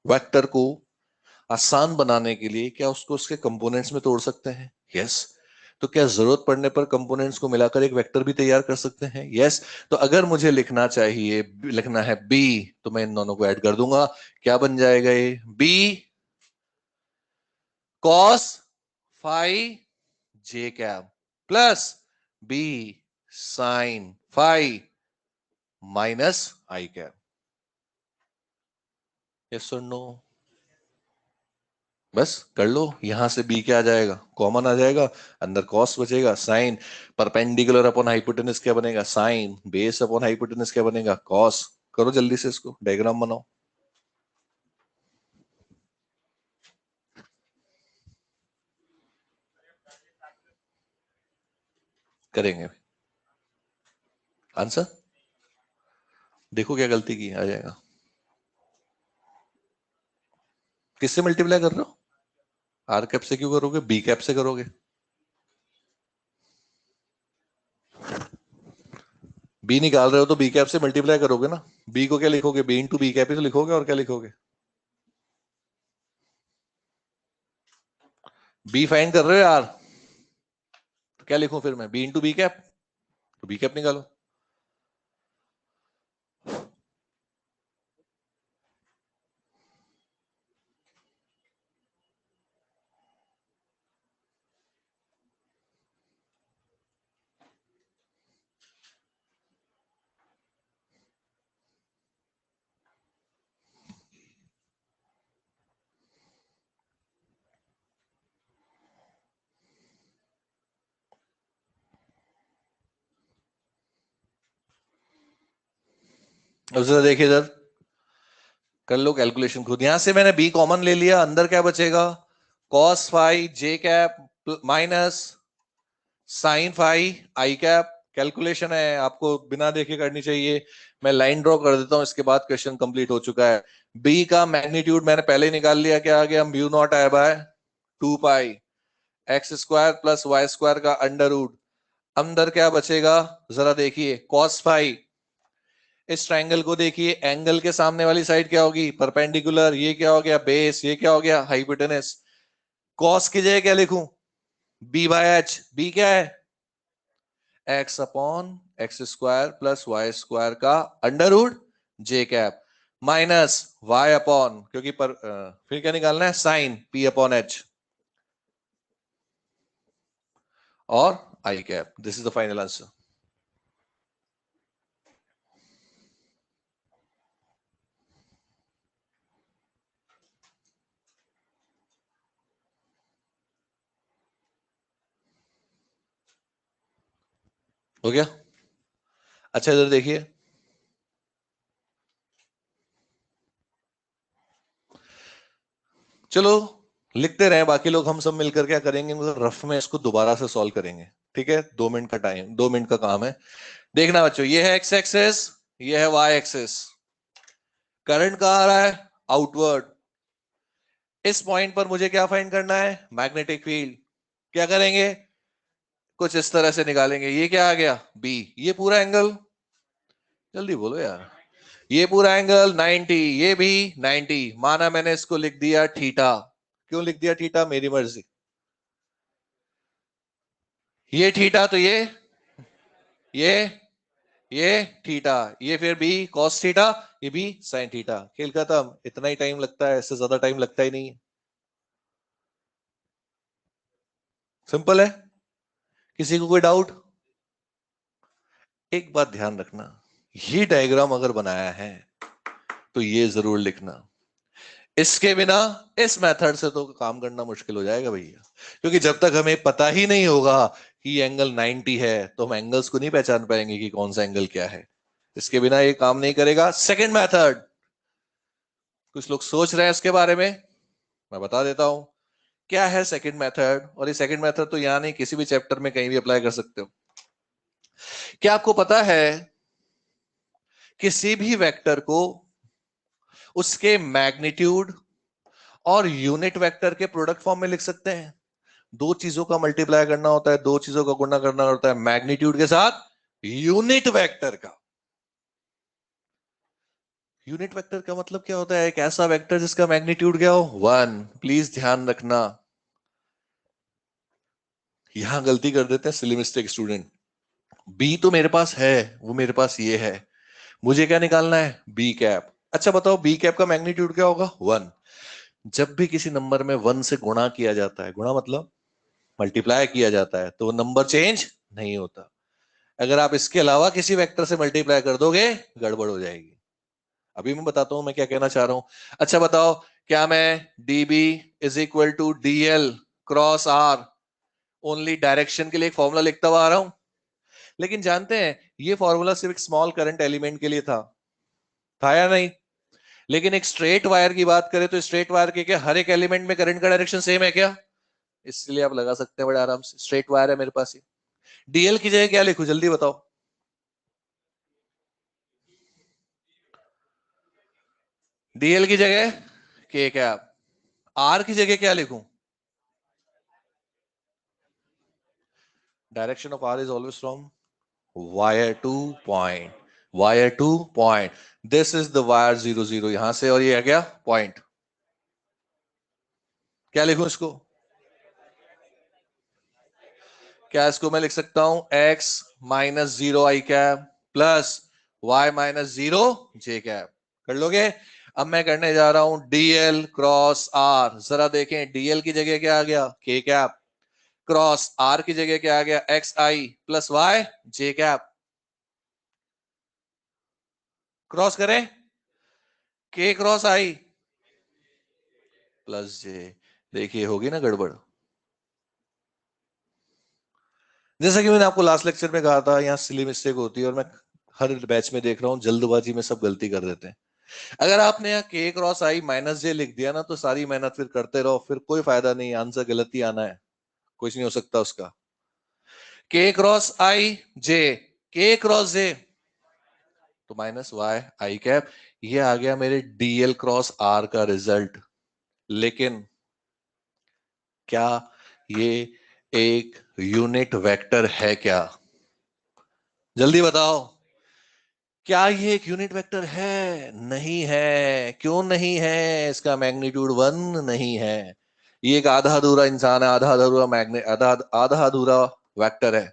वेक्टर को आसान बनाने के लिए क्या उसको उसके कंपोनेंट्स में तोड़ सकते हैं? यस। तो क्या जरूरत पड़ने पर कंपोनेंट्स को मिलाकर एक वेक्टर भी तैयार कर सकते हैं? यस। तो अगर मुझे लिखना चाहिए, लिखना है बी, तो मैं इन दोनों को ऐड कर दूंगा। क्या बन जाएगा ये, b cos phi j cap plus b sine phi minus i cap. Yes और नो? बस कर लो। यहां से बी क्या आ जाएगा, कॉमन आ जाएगा, अंदर कॉस बचेगा, साइन परपेंडिकुलर अपॉन हाइपोटेनस क्या बनेगा, साइन बेस अपॉन हाइपोटेनस क्या बनेगा, कॉस। करो जल्दी से, इसको डायग्राम बनाओ। करेंगे आंसर। देखो क्या गलती की, आ जाएगा। किससे मल्टीप्लाई कर रहे हो? आर कैप से क्यों करोगे, बी कैप से करोगे। बी निकाल रहे हो तो बी कैप से मल्टीप्लाई करोगे ना। बी को क्या लिखोगे, बी इंटू बी कैप ही तो लिखोगे, और क्या लिखोगे? बी फाइंड कर रहे हो यार, तो क्या लिखूं फिर मैं, बी इंटू बी कैप, तो बी कैप निकालो। अब जरा देखिए इधर, कर लो कैलकुलेशन खुद। यहां से मैंने बी कॉमन ले लिया, अंदर क्या बचेगा, cos phi j cap minus sine phi आई कैप। कैलकुलेशन है, आपको बिना देखे करनी चाहिए। मैं लाइन ड्रॉ कर देता हूं, इसके बाद क्वेश्चन कंप्लीट हो चुका है। बी का मैग्नीट्यूड मैंने पहले ही निकाल लिया, क्या आ गया, mu not I by 2 pi x square plus Y square का अंडर रूट। अंदर क्या बचेगा, जरा देखिए, कॉस फाई, इस ट्रायंगल को देखिए, एंगल के सामने वाली साइड क्या होगी, परपेंडिकुलर, ये क्या हो गया, बेस, ये क्या हो गया, हाइपोटेनस। कॉस की जगह क्या लिखूं, बी बाय एच। बी क्या है, X upon X square plus Y square का under root J cap minus Y upon, क्योंकि फिर क्या निकालना है, साइन पी अपॉन एच और i cap. This is the final answer. हो गया? अच्छा इधर देखिए, चलो लिखते रहे, बाकी लोग हम सब मिलकर क्या करेंगे, मतलब रफ में इसको दोबारा से सॉल्व करेंगे। ठीक है, 2 मिनट का टाइम, 2 मिनट का काम है। देखना बच्चों, ये है एक्स एक्सेस, ये है वाई एक्सेस। करंट कहाँ आ रहा है? आउटवर्ड। इस पॉइंट पर मुझे क्या फाइंड करना है? Magnetic field. क्या करेंगे? कुछ इस तरह से निकालेंगे। ये क्या आ गया? बी। ये पूरा एंगल, जल्दी बोलो यार, ये पूरा एंगल 90, ये भी 90। माना मैंने इसको लिख दिया थीटा। क्यों लिख दिया थीटा? मेरी मर्जी। ये थीटा तो ये ये थीटा, ये फिर बी कॉस थीटा, ये भी साइन थीटा। खेल खत्म। इतना ही टाइम लगता है, इससे ज्यादा टाइम लगता ही नहीं है। सिंपल है। किसी को कोई डाउट? एक बात ध्यान रखना, ये डायग्राम अगर बनाया है तो ये जरूर लिखना। इसके बिना इस मेथड से तो काम करना मुश्किल हो जाएगा भैया, क्योंकि जब तक हमें पता ही नहीं होगा कि एंगल 90 है तो हम एंगल्स को नहीं पहचान पाएंगे कि कौन सा एंगल क्या है। इसके बिना ये काम नहीं करेगा। सेकंड मेथड, कुछ लोग सोच रहे हैं इसके बारे में, मैं बता देता हूं क्या है सेकंड मेथड। और ये सेकंड मेथड तो यहां नहीं, किसी भी चैप्टर में कहीं भी अप्लाई कर सकते हो। क्या आपको पता है किसी भी वेक्टर को उसके मैग्नीट्यूड और यूनिट वेक्टर के प्रोडक्ट फॉर्म में लिख सकते हैं? दो चीजों का मल्टीप्लाई करना होता है, दो चीजों का गुणा करना होता है, मैग्नीट्यूड के साथ यूनिट वेक्टर का। यूनिट वेक्टर का मतलब क्या होता है? एक ऐसा वेक्टर जिसका मैग्नीट्यूड क्या हो? 1। प्लीज ध्यान रखना, यहां गलती कर देते हैं सिली मिस्टेक स्टूडेंट। बी तो मेरे पास है, वो मेरे पास ये है, मुझे क्या निकालना है? B cap. अच्छा बताओ, बी कैप का मैग्नीट्यूड क्या होगा? 1। जब भी किसी नंबर में 1 से गुणा किया जाता है, गुणा मतलब मल्टीप्लाई किया जाता है, तो वो नंबर चेंज नहीं होता। अगर आप इसके अलावा किसी वेक्टर से मल्टीप्लाई कर दोगे, गड़बड़ हो जाएगी। अभी मैं बताता हूं मैं क्या कहना चाह रहा हूं। अच्छा बताओ, क्या मैं dB is equal to dl cross R only direction के लिए एक फॉर्मूला लिखता हुआ आ रहा हूं? लेकिन जानते हैं ये फॉर्मूला सिर्फ एक स्मॉल करंट एलिमेंट के लिए था या नहीं? लेकिन एक स्ट्रेट वायर की बात करें तो स्ट्रेट वायर के क्या हर एक एलिमेंट में करंट का डायरेक्शन सेम है क्या? इसलिए आप लगा सकते हैं बड़े आराम से। स्ट्रेट वायर है मेरे पास। ये डीएल की जगह क्या लिखूं, जल्दी बताओ? डीएल की जगह के कैप। आर की जगह क्या लिखूं? Direction of R is always from wire to point. Wire to point, this is the wire 0 0 यहां से, और ये आ गया पॉइंट। क्या लिखूं इसको? क्या इसको मैं लिख सकता हूं x minus 0 i cap plus y minus 0 j cap? कर लोगे? अब मैं करने जा रहा हूं dl क्रॉस r। जरा देखें, dl की जगह क्या आ गया? k cap. क्रॉस r की जगह क्या आ गया? एक्स आई प्लस वाई जे कैप। क्रॉस करें, k क्रॉस आई प्लस जे। देखिए होगी ना गड़बड़। जैसा कि मैंने आपको लास्ट लेक्चर में कहा था, यहाँ सिली मिस्टेक होती है, और मैं हर बैच में देख रहा हूँ जल्दबाजी में सब गलती कर देते हैं। अगर आपने यहाँ के क्रॉस आई माइनस जे लिख दिया ना, तो सारी मेहनत फिर करते रहो, फिर कोई फायदा नहीं, आंसर गलत ही आना है, कुछ नहीं हो सकता उसका। के क्रॉस आई जे, के क्रॉस जे तो माइनस वाई आई कैप। ये आ गया मेरे डीएल क्रॉस आर का रिजल्ट। लेकिन क्या ये एक यूनिट वेक्टर है क्या? जल्दी बताओ, क्या ये एक यूनिट वेक्टर है? नहीं है। क्यों नहीं है? इसका मैग्नीट्यूड 1 नहीं है। ये एक आधा अधूरा इंसान है, आधा अधूरा मैग्ने आधा आधा अधूरा वेक्टर है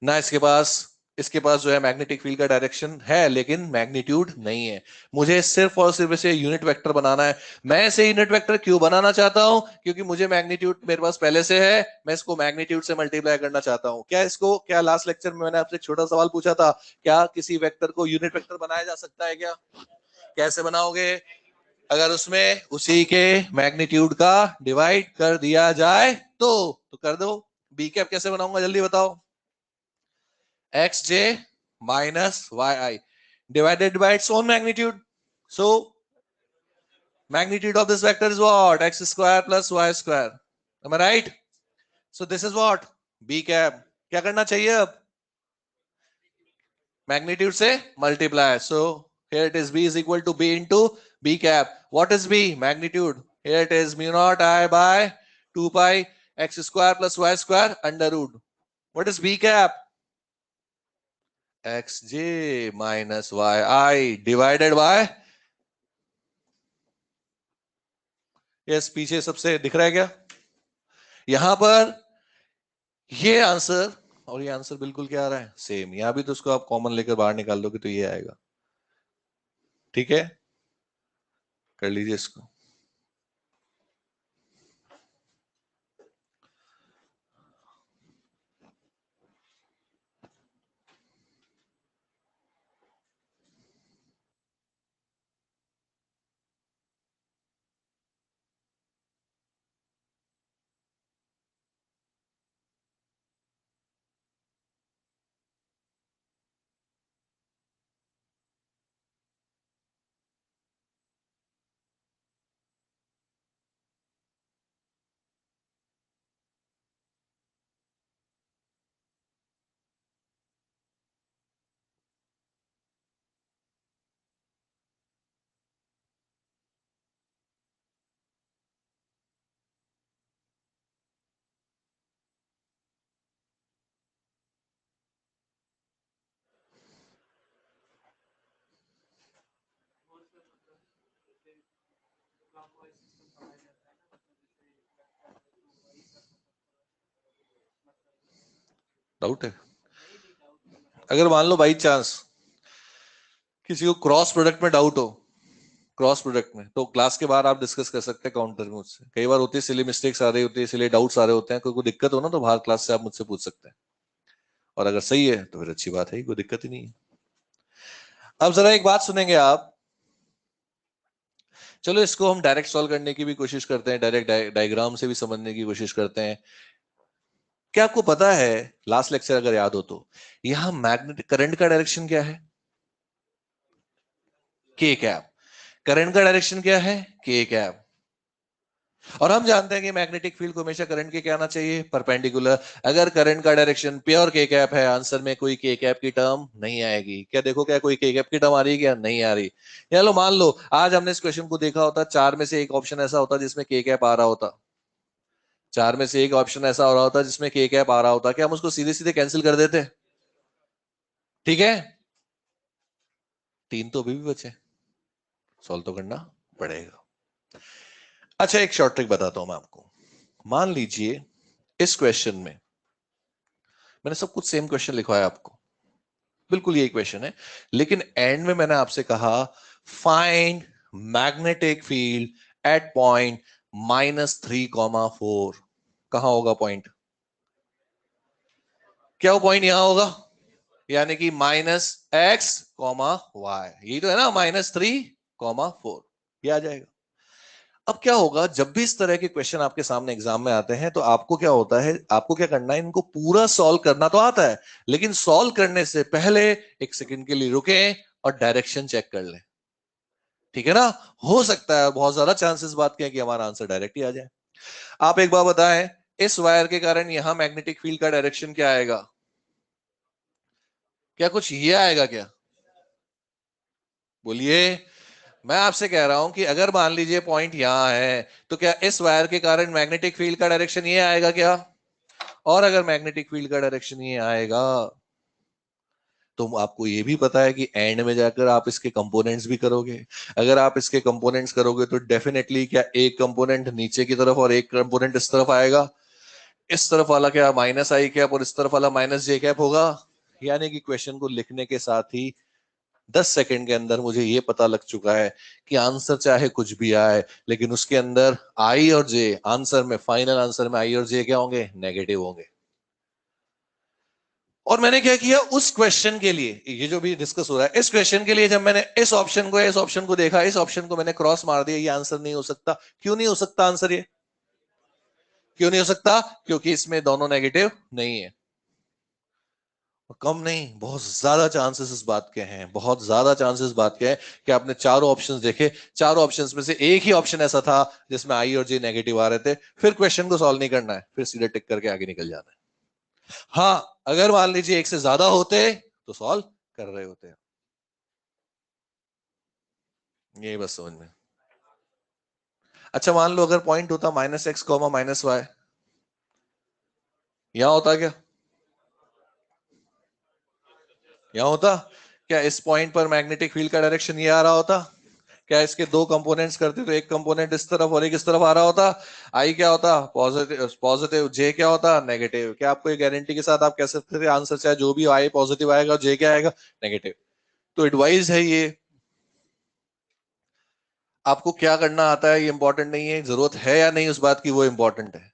ना। इसके पास जो है मैग्नेटिक फील्ड का डायरेक्शन है, लेकिन मैग्नीट्यूड नहीं है। मुझे सिर्फ और सिर्फ इसे यूनिट वेक्टर बनाना है। मैं इसे यूनिट वेक्टर क्यों बनाना चाहता हूं? क्योंकि मुझे मैग्नीट्यूड मेरे पास पहले से है, मैं इसको मैग्नीट्यूड से मल्टीप्लाई करना चाहता हूं। क्या लास्ट लेक्चर में मैंने आपसे एक छोटा सवाल पूछा था, क्या किसी वेक्टर को यूनिट वेक्टर बनाया जा सकता है क्या? कैसे बनाओगे? अगर उसमें उसी के मैग्नीट्यूड का डिवाइड कर दिया जाए तो कर दो। बी कैप कैसे बनाऊंगा, जल्दी बताओ? X J minus Y I divided by its own magnitude. So magnitude of this vector is what? X square plus y square. Am I right? So this is what? B cap. क्या करना चाहिए अब? Magnitude से multiply. So here it is B is equal to B into B cap. What is B? Magnitude. Here it is mu naught I by 2 pi x square plus y square under root. What is B cap? xj minus yi divided by, yes पीछे सबसे दिख रहा है क्या? यहां पर ये आंसर और ये आंसर बिल्कुल क्या आ रहा है? सेम. यहां भी तो उसको आप कॉमन लेकर बाहर निकाल दोगे तो ये आएगा. ठीक है, कर लीजिए इसको. डाउट है? अगर मान लो बाई चांस किसी को क्रॉस प्रोडक्ट में डाउट हो, क्रॉस प्रोडक्ट में, तो क्लास के बाहर आप डिस्कस कर सकते हैं काउंटर में मुझसे. कई बार होती है सिली मिस्टेक्स आ रही होती है, इसलिए डाउट्स आ रहे होते हैं. कोई दिक्कत हो ना तो बाहर क्लास से आप मुझसे पूछ सकते हैं. और अगर सही है तो फिर अच्छी बात है, कोई दिक्कत ही नहीं है. अब जरा एक बात सुनेंगे आप. चलो इसको हम डायरेक्ट सॉल्व करने की भी कोशिश करते हैं, डायरेक्ट डायग्राम से भी समझने की कोशिश करते हैं. क्या आपको पता है, लास्ट लेक्चर अगर याद हो तो, यहां मैग्नेटिक करंट का डायरेक्शन क्या है? के कैप. करंट का डायरेक्शन क्या है? के कैप. और हम जानते हैं कि मैग्नेटिक फील्ड को हमेशा करंट के क्या आना चाहिए? परपेंडिकुलर. अगर करंट का डायरेक्शन प्योर के कैप है, आंसर में कोई के कैप की टर्म नहीं आएगी. क्या देखो, क्या कोई के कैप की टर्म आ रही है? क्या नहीं आ रही? चलो मान लो आज हमने इस क्वेश्चन को देखा होता, चार में से एक ऑप्शन ऐसा होता जिसमें के कैप आ रहा होता. चार में से एक ऑप्शन ऐसा हो रहा होता जिसमें के कैप आ रहा होता, क्या हम उसको सीधे सीधे कैंसिल कर देते? ठीक है, तीन तो अभी भी बचे, सॉल्व तो करना पड़ेगा. अच्छा, एक शॉर्ट ट्रिक बताता हूं मैं आपको. मान लीजिए इस क्वेश्चन में मैंने सब कुछ सेम क्वेश्चन लिखवाया आपको, बिल्कुल यही क्वेश्चन है, लेकिन एंड में मैंने आपसे कहा find magnetic field at point -3,4. कहां होगा पॉइंट? क्या वो पॉइंट यहां होगा? यानी कि -x,y. यही तो है ना, -3,4. ये आ जाएगा. अब क्या होगा, जब भी इस तरह के क्वेश्चन आपके सामने एग्जाम में आते हैं तो आपको क्या होता है, आपको क्या करना है, इनको पूरा सॉल्व करना तो आता है, लेकिन सॉल्व करने से पहले एक सेकंड के लिए रुकें और डायरेक्शन चेक कर लें. ठीक है ना? हो सकता है, बहुत ज्यादा चांसेस बात के कि हमारा आंसर डायरेक्ट ही आ जाए. आप एक बार बताएं, इस वायर के कारण यहां मैग्नेटिक फील्ड का डायरेक्शन क्या आएगा? क्या कुछ ये आएगा क्या? बोलिए. मैं आपसे कह रहा हूं कि अगर मान लीजिए पॉइंट यहां है, तो क्या इस वायर के कारण मैग्नेटिक फील्ड का डायरेक्शन ये आएगा क्या? और अगर मैग्नेटिक फील्ड का डायरेक्शन ये आएगा, तो आपको ये भी पता है कि एंड में जाकर आप इसके कंपोनेंट्स भी करोगे. अगर आप इसके कंपोनेंट्स करोगे तो डेफिनेटली क्या एक कंपोनेंट नीचे की तरफ और एक कंपोनेंट इस तरफ आएगा. इस तरफ वाला क्या माइनस आई कैप और इस तरफ वाला माइनस जे कैप होगा. यानी कि क्वेश्चन को लिखने के साथ ही 10 सेकंड के अंदर मुझे ये पता लग चुका है कि आंसर चाहे कुछ भी आए, लेकिन उसके अंदर आई और जे, आंसर में, फाइनल आंसर में आई और जे क्या होंगे? नेगेटिव होंगे. और मैंने क्या किया उस क्वेश्चन के लिए, ये जो भी डिस्कस हो रहा है इस क्वेश्चन के लिए, जब मैंने इस ऑप्शन को देखा, इस ऑप्शन को मैंने क्रॉस मार दिया, ये आंसर नहीं हो सकता. क्यों नहीं हो सकता आंसर? ये क्यों नहीं हो सकता? क्योंकि इसमें दोनों नेगेटिव नहीं है. कम नहीं, बहुत ज्यादा चांसेस इस बात के हैं, बहुत ज्यादा चांसेस बात के हैं कि आपने चारों ऑप्शंस देखे, चारों ऑप्शंस में से एक ही ऑप्शन ऐसा था जिसमें आई और जे नेगेटिव आ रहे थे, फिर क्वेश्चन को सॉल्व नहीं करना है, फिर सीधे टिक करके आगे निकल जाना है। हाँ, अगर मान लीजिए एक से ज्यादा होते तो सॉल्व कर रहे होते। यही बस समझ में। अच्छा मान लो अगर पॉइंट होता -x, -y, यहां होता क्या? यहां होता क्या? इस पॉइंट पर मैग्नेटिक फील्ड का डायरेक्शन ये आ रहा होता? क्या इसके दो कंपोनेंट्स करते तो एक कंपोनेंट इस तरफ और एक इस तरफ आ रहा होता? आई क्या होता? पॉजिटिव पॉजिटिव, जे क्या होता? नेगेटिव। क्या आपको ये गारंटी के साथ आप कह सकते थे आंसर चाहे जो भी आए पॉजिटिव आएगा और जे क्या आएगा? नेगेटिव। तो एडवाइस है ये, आपको क्या करना आता है ये इंपॉर्टेंट नहीं है, जरूरत है या नहीं उस बात की वो इंपॉर्टेंट है।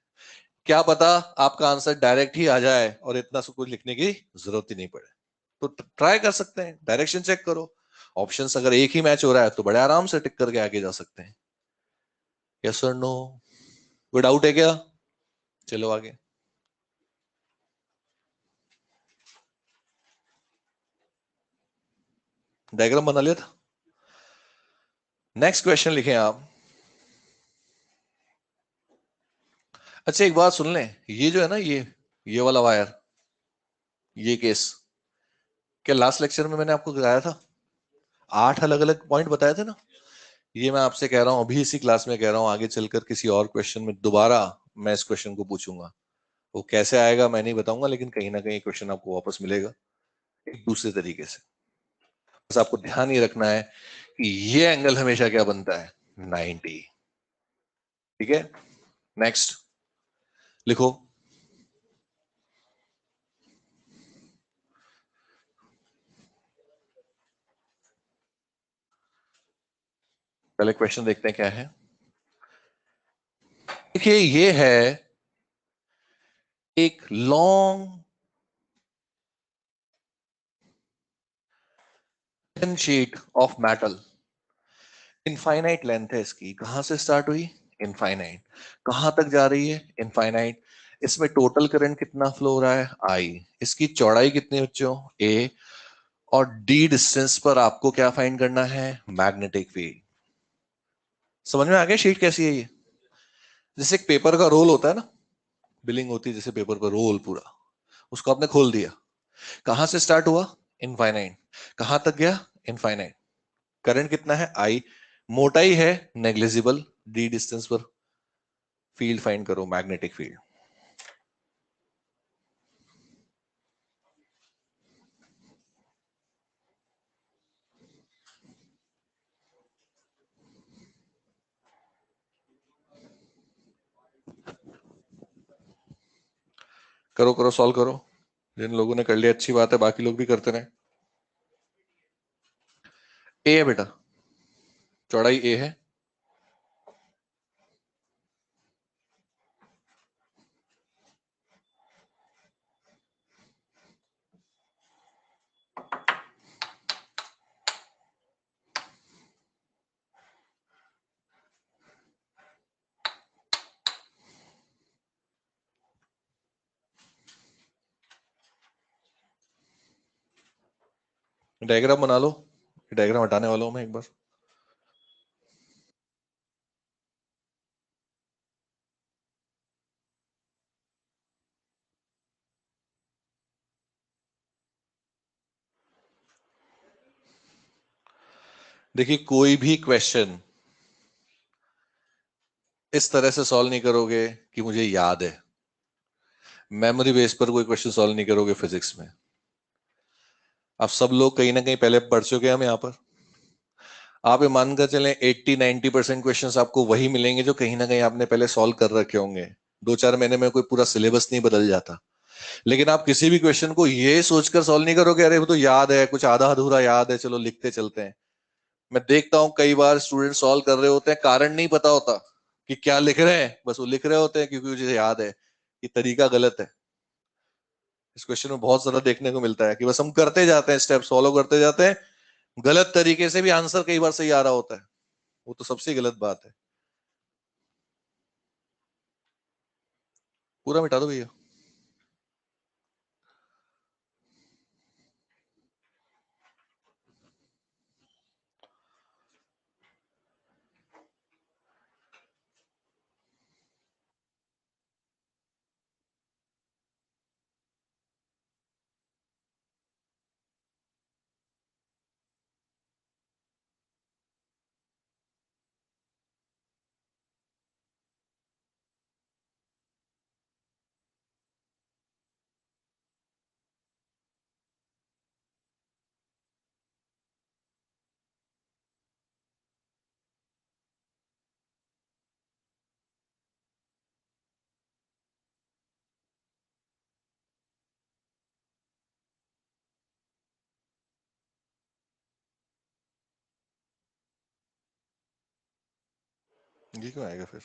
क्या पता आपका आंसर डायरेक्ट ही आ जाए और इतना सब कुछ लिखने की जरूरत ही नहीं पड़े। तो ट्राई कर सकते हैं, डायरेक्शन चेक करो, ऑप्शंस अगर एक ही मैच हो रहा है तो बड़े आराम से टिक करके आगे जा सकते हैं। यस और नो? कोई डाउट है क्या? चलो आगे। डायग्राम बना लिया था? नेक्स्ट क्वेश्चन लिखें आप। अच्छा एक बात सुन लें, ये जो है ना ये वाला वायर, ये केस, क्या लास्ट लेक्चर में मैंने आपको बताया था? 8 अलग अलग पॉइंट बताए थे ना? ये मैं आपसे कह रहा हूं, अभी इसी क्लास में कह रहा हूं, आगे चलकर किसी और क्वेश्चन में दोबारा मैं इस क्वेश्चन को पूछूंगा। वो कैसे आएगा मैं नहीं बताऊंगा, लेकिन कहीं ना कहीं क्वेश्चन आपको वापस मिलेगा एक दूसरे तरीके से। बस आपको ध्यान ये रखना है कि ये एंगल हमेशा क्या बनता है? 90। ठीक है, नेक्स्ट लिखो। पहले क्वेश्चन देखते हैं क्या है। देखिए ये है एक long sheet of metal, infinite length है इसकी, कहां से स्टार्ट हुई? इनफाइनाइट। कहां तक जा रही है? इनफाइनाइट। इसमें टोटल करंट कितना फ्लो हो रहा है? आई। इसकी चौड़ाई कितनी बच्चों? ए। और डी डिस्टेंस पर आपको क्या फाइंड करना है? Magnetic field. समझ में आ गया शीट कैसी है ये? जैसे एक पेपर का रोल होता है ना, बिलिंग होती है जैसे पेपर का रोल पूरा, उसको आपने खोल दिया। कहां से स्टार्ट हुआ? इनफाइनाइट। कहां तक गया? इनफाइनाइट। करंट कितना है? आई। मोटाई है नेग्लिजिबल, डी डिस्टेंस पर फील्ड फाइंड करो, मैग्नेटिक फील्ड। करो करो, सॉल्व करो। जिन लोगों ने कर लिया अच्छी बात है, बाकी लोग भी करते रहे। ए है बेटा, चौड़ाई ए है। डायग्राम बना लो, डायग्राम हटाने वाला हूं मैं एक बार। देखिए कोई भी क्वेश्चन इस तरह से सॉल्व नहीं करोगे कि मुझे याद है, मेमोरी बेस पर कोई क्वेश्चन सॉल्व नहीं करोगे फिजिक्स में। आप सब लोग कहीं ना कहीं पहले पढ़ चुके हैं हम यहाँ पर। आप ये मानकर चलें 80-90% क्वेश्चंस आपको वही मिलेंगे जो कहीं ना कहीं आपने पहले सॉल्व कर रखे होंगे। 2-4 महीने में कोई पूरा सिलेबस नहीं बदल जाता। लेकिन आप किसी भी क्वेश्चन को ये सोचकर सॉल्व नहीं करोगे अरे वो तो याद है, कुछ आधा अधूरा याद है, चलो लिखते चलते हैं। मैं देखता हूं कई बार स्टूडेंट सॉल्व कर रहे होते हैं, कारण नहीं पता होता कि क्या लिख रहे हैं, बस वो लिख रहे होते हैं क्योंकि मुझे याद है। ये तरीका गलत है। इस क्वेश्चन में बहुत ज्यादा देखने को मिलता है कि बस हम करते जाते हैं, स्टेप फॉलो करते जाते हैं, गलत तरीके से भी आंसर कई बार सही आ रहा होता है। वो तो सबसे गलत बात है। पूरा मिटा दो भैया। ये क्यों आएगा फिर?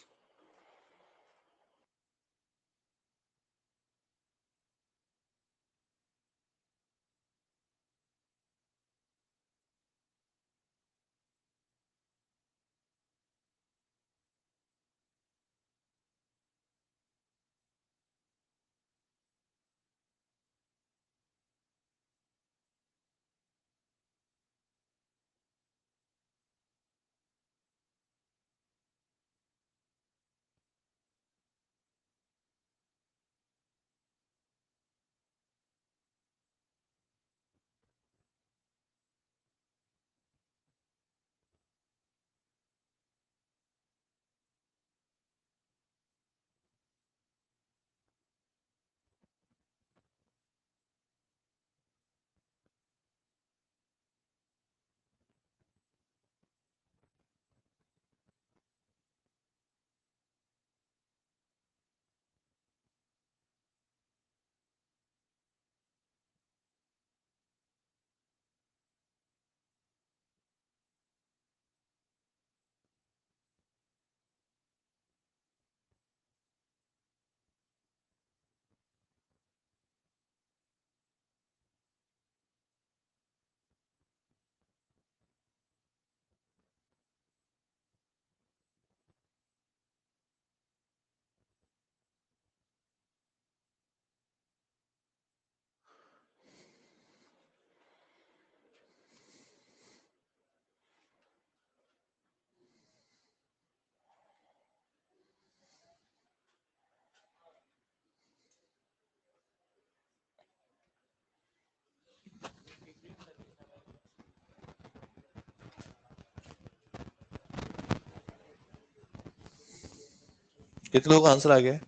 कितने लोग आंसर आ गया?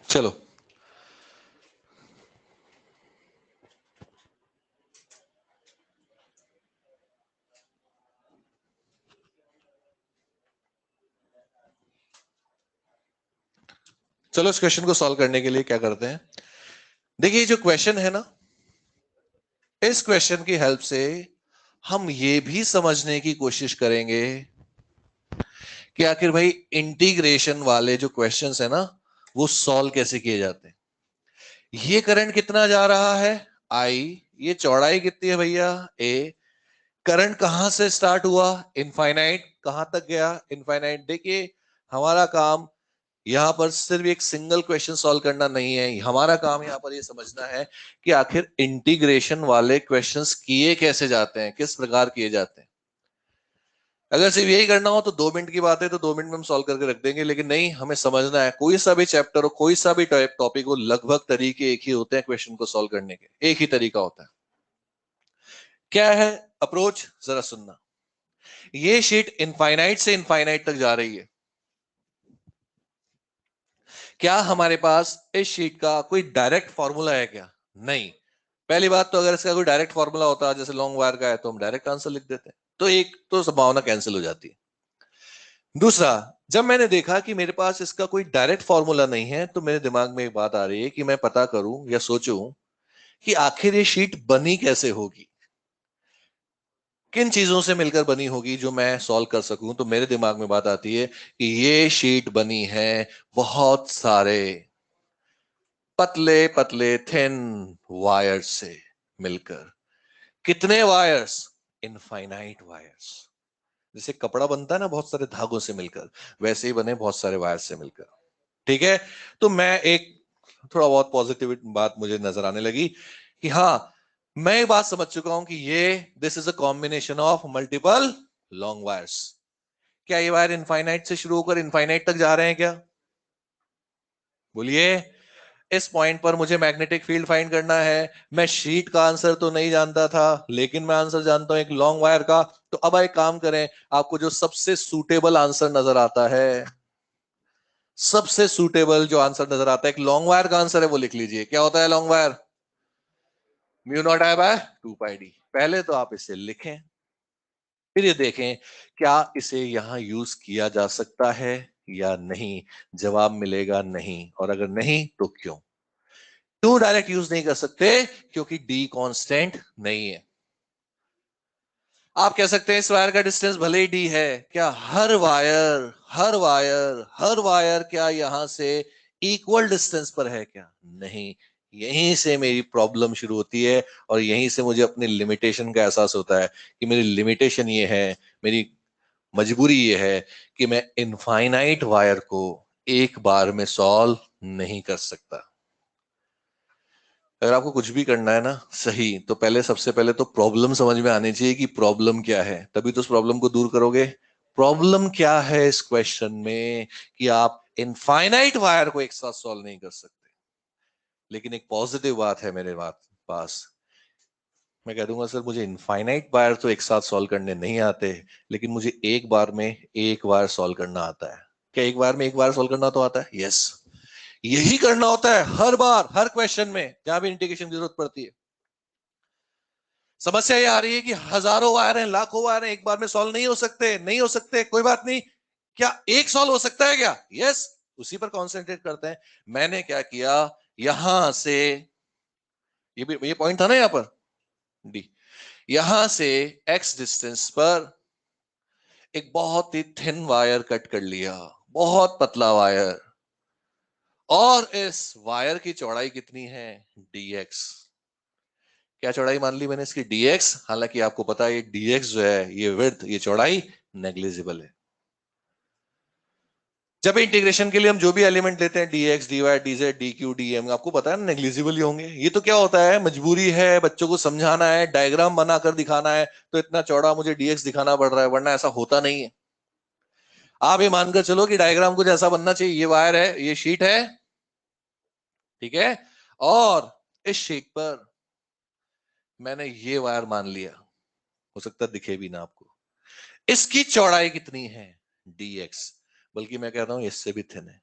चलो, चलो इस क्वेश्चन को सॉल्व करने के लिए क्या करते हैं। देखिए जो क्वेश्चन है ना, इस क्वेश्चन की हेल्प से हम ये भी समझने की कोशिश करेंगे कि आखिर भाई इंटीग्रेशन वाले जो क्वेश्चंस है ना, वो सॉल्व कैसे किए जाते हैं। ये करंट कितना जा रहा है, आई। ये चौड़ाई कितनी है भैया, ए। करंट कहां से स्टार्ट हुआ, इनफाइनाइट। कहां तक गया, इनफाइनाइट। देखिए हमारा काम यहां पर सिर्फ एक सिंगल क्वेश्चन सॉल्व करना नहीं है, हमारा काम यहां पर ये समझना है कि आखिर इंटीग्रेशन वाले क्वेश्चंस किए कैसे जाते हैं, किस प्रकार किए जाते हैं। अगर सिर्फ यही करना हो तो 2 मिनट की बात है, तो 2 मिनट में हम सॉल्व करके रख देंगे, लेकिन नहीं, हमें समझना है कोई सा भी चैप्टर हो, कोई सा भी टॉपिक हो, लगभग तरीके एक ही होते हैं क्वेश्चन को सॉल्व करने के, एक ही तरीका होता है। क्या है अप्रोच, जरा सुनना। ये शीट इनफाइनाइट से इनफाइनाइट तक जा रही है। क्या हमारे पास इस शीट का कोई डायरेक्ट फॉर्मूला है क्या? नहीं। पहली बात तो अगर इसका कोई डायरेक्ट फॉर्मूला होता जैसे लॉन्ग वायर का है तो हम डायरेक्ट आंसर लिख देते, तो एक तो संभावना कैंसिल हो जाती है। दूसरा, जब मैंने देखा कि मेरे पास इसका कोई डायरेक्ट फॉर्मूला नहीं है, तो मेरे दिमाग में एक बात आ रही है कि मैं पता करूं या सोचूं कि आखिर ये शीट बनी कैसे होगी, किन चीजों से मिलकर बनी होगी जो मैं सॉल्व कर सकूं। तो मेरे दिमाग में बात आती है कि ये शीट बनी है बहुत सारे पतले पतले थिन वायर्स से मिलकर। कितने वायर्स, इनफाइनाइट वायर्स। जैसे कपड़ा बनता है ना बहुत सारे धागों से मिलकर, वैसे ही बने बहुत सारे वायर से मिलकर। ठीक है। तो मैं एक थोड़ा बहुत पॉजिटिव बात मुझे नजर आने लगी कि हाँ, मैं एक बात समझ चुका हूं कि ये this is a combination of multiple long wires. क्या ये वायर इनफाइनाइट से शुरू होकर इनफाइनाइट तक जा रहे हैं क्या? बोलिए। इस पॉइंट पर मुझे मैग्नेटिक फील्ड फाइंड करना है। मैं शीट का आंसर तो नहीं जानता था, लेकिन मैं आंसर जानता हूं एक लॉन्ग वायर का। तो अब एक काम करें, आपको जो सबसे सूटेबल आंसर नजर आता है, सबसे सूटेबल जो आंसर नजर आता है एक लॉन्ग वायर का आंसर है, वो लिख लीजिए। क्या होता है long wire? Mu naught I by 2 pi D. पहले तो आप इसे लिखें, फिर ये देखें क्या इसे यहां यूज किया जा सकता है या नहीं। जवाब मिलेगा नहीं, और अगर नहीं तो क्यों। क्यों डायरेक्ट यूज नहीं कर सकते? क्योंकि डी कांस्टेंट नहीं है। आप कह सकते हैं इस वायर का डिस्टेंस भले ही डी है, क्या हर वायर क्या यहां से इक्वल डिस्टेंस पर है? क्या नहीं। यहीं से मेरी प्रॉब्लम शुरू होती है, और यहीं से मुझे अपनी लिमिटेशन का एहसास होता है कि मेरी लिमिटेशन ये है, मेरी मजबूरी ये है कि मैं इनफाइनाइट वायर को एक बार में सॉल्व नहीं कर सकता। अगर आपको कुछ भी करना है ना सही, तो पहले सबसे पहले तो प्रॉब्लम समझ में आनी चाहिए कि प्रॉब्लम क्या है, तभी तो उस प्रॉब्लम को दूर करोगे। प्रॉब्लम क्या है इस क्वेश्चन में कि आप इनफाइनाइट वायर को एक साथ सॉल्व नहीं कर सकते। लेकिन एक पॉजिटिव बात है मेरे पास। मैं कह दूंगा सर मुझे इनफाइनाइट वायर तो एक साथ सॉल्व करने नहीं आते, लेकिन मुझे एक बार में एक वायर सॉल्व करना आता है। क्या एक बार में एक वायर सॉल्व करना तो आता है? यस। यही करना होता है हर बार, हर क्वेश्चन में जहां भी इंटीग्रेशन की जरूरत पड़ती है। समस्या ये आ रही है कि हजारों वायर हैं, लाखों वायर हैं, एक बार में सॉल्व नहीं हो सकते, नहीं हो सकते, कोई बात नहीं। क्या एक सॉल्व हो सकता है क्या? यस। उसी पर कॉन्सेंट्रेट करते हैं। मैंने क्या किया, यहां से, ये पॉइंट था ना यहां पर डी, यहां से एक्स डिस्टेंस पर एक बहुत ही थिन वायर कट कर लिया, बहुत पतला वायर। और इस वायर की चौड़ाई कितनी है? dx। क्या चौड़ाई मान ली मैंने इसकी? dx। हालांकि आपको पता है ये dx जो है, ये विड्थ, ये चौड़ाई नेग्लिजिबल है। जब इंटीग्रेशन के लिए हम जो भी एलिमेंट लेते हैं, dx dy dz dq dm, आपको पता है ना नेग्लिजिबल ही होंगे। ये तो क्या होता है, मजबूरी है, बच्चों को समझाना है, डायग्राम बनाकर दिखाना है, तो इतना चौड़ा मुझे dx दिखाना पड़ रहा है, वरना ऐसा होता नहीं है। आप ये मानकर चलो कि डायग्राम कुछ ऐसा बनना चाहिए, ये वायर है, ये शीट है, ठीक है, और इस शीट पर मैंने ये वायर मान लिया, हो सकता है दिखे भी ना आपको। इसकी चौड़ाई कितनी है? dx। बल्कि मैं कह रहा हूं इससे भी थिन है।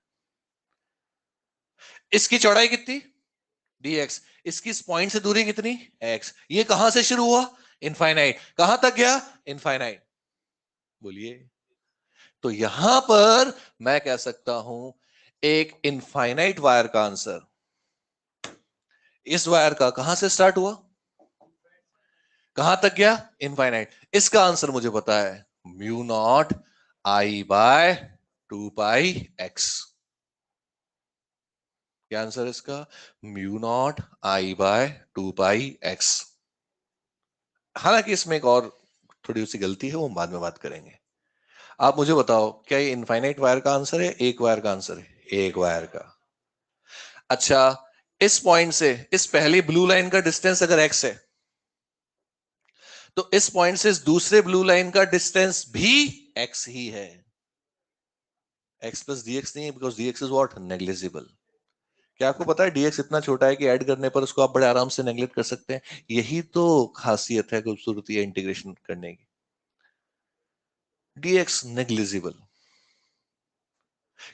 इसकी चौड़ाई कितनी? dx। इसकी इस पॉइंट से दूरी कितनी? x। ये कहां से शुरू हुआ? इनफाइनाइट। कहां तक गया? इनफाइनाइट। बोलिए। तो यहां पर मैं कह सकता हूं एक इनफाइनाइट वायर का आंसर इस वायर का कहां से स्टार्ट हुआ, कहां तक गया? इनफाइनाइट। इसका आंसर मुझे पता है, mu not I by 2 pi x. क्या आंसर इसका? Mu naught I by 2 pi x. हालांकि इसमें एक और थोड़ी सी गलती है, वो बाद में बात करेंगे। आप मुझे बताओ, क्या ये इनफाइनाइट वायर का आंसर है, एक वायर का आंसर है? एक वायर का। अच्छा, इस पॉइंट से इस पहली ब्लू लाइन का डिस्टेंस अगर एक्स है, तो इस पॉइंट से इस दूसरे ब्लू लाइन का डिस्टेंस भी एक्स ही है। एक्स प्लस डी एक्स नहीं है, because D x is what? Negligible. क्या आपको पता है dx इतना छोटा है कि ऐड करने पर उसको आप बड़े आराम से नेग्लेक्ट कर सकते हैं। यही तो खासियत है, खूबसूरती है इंटीग्रेशन करने की। dx negligible.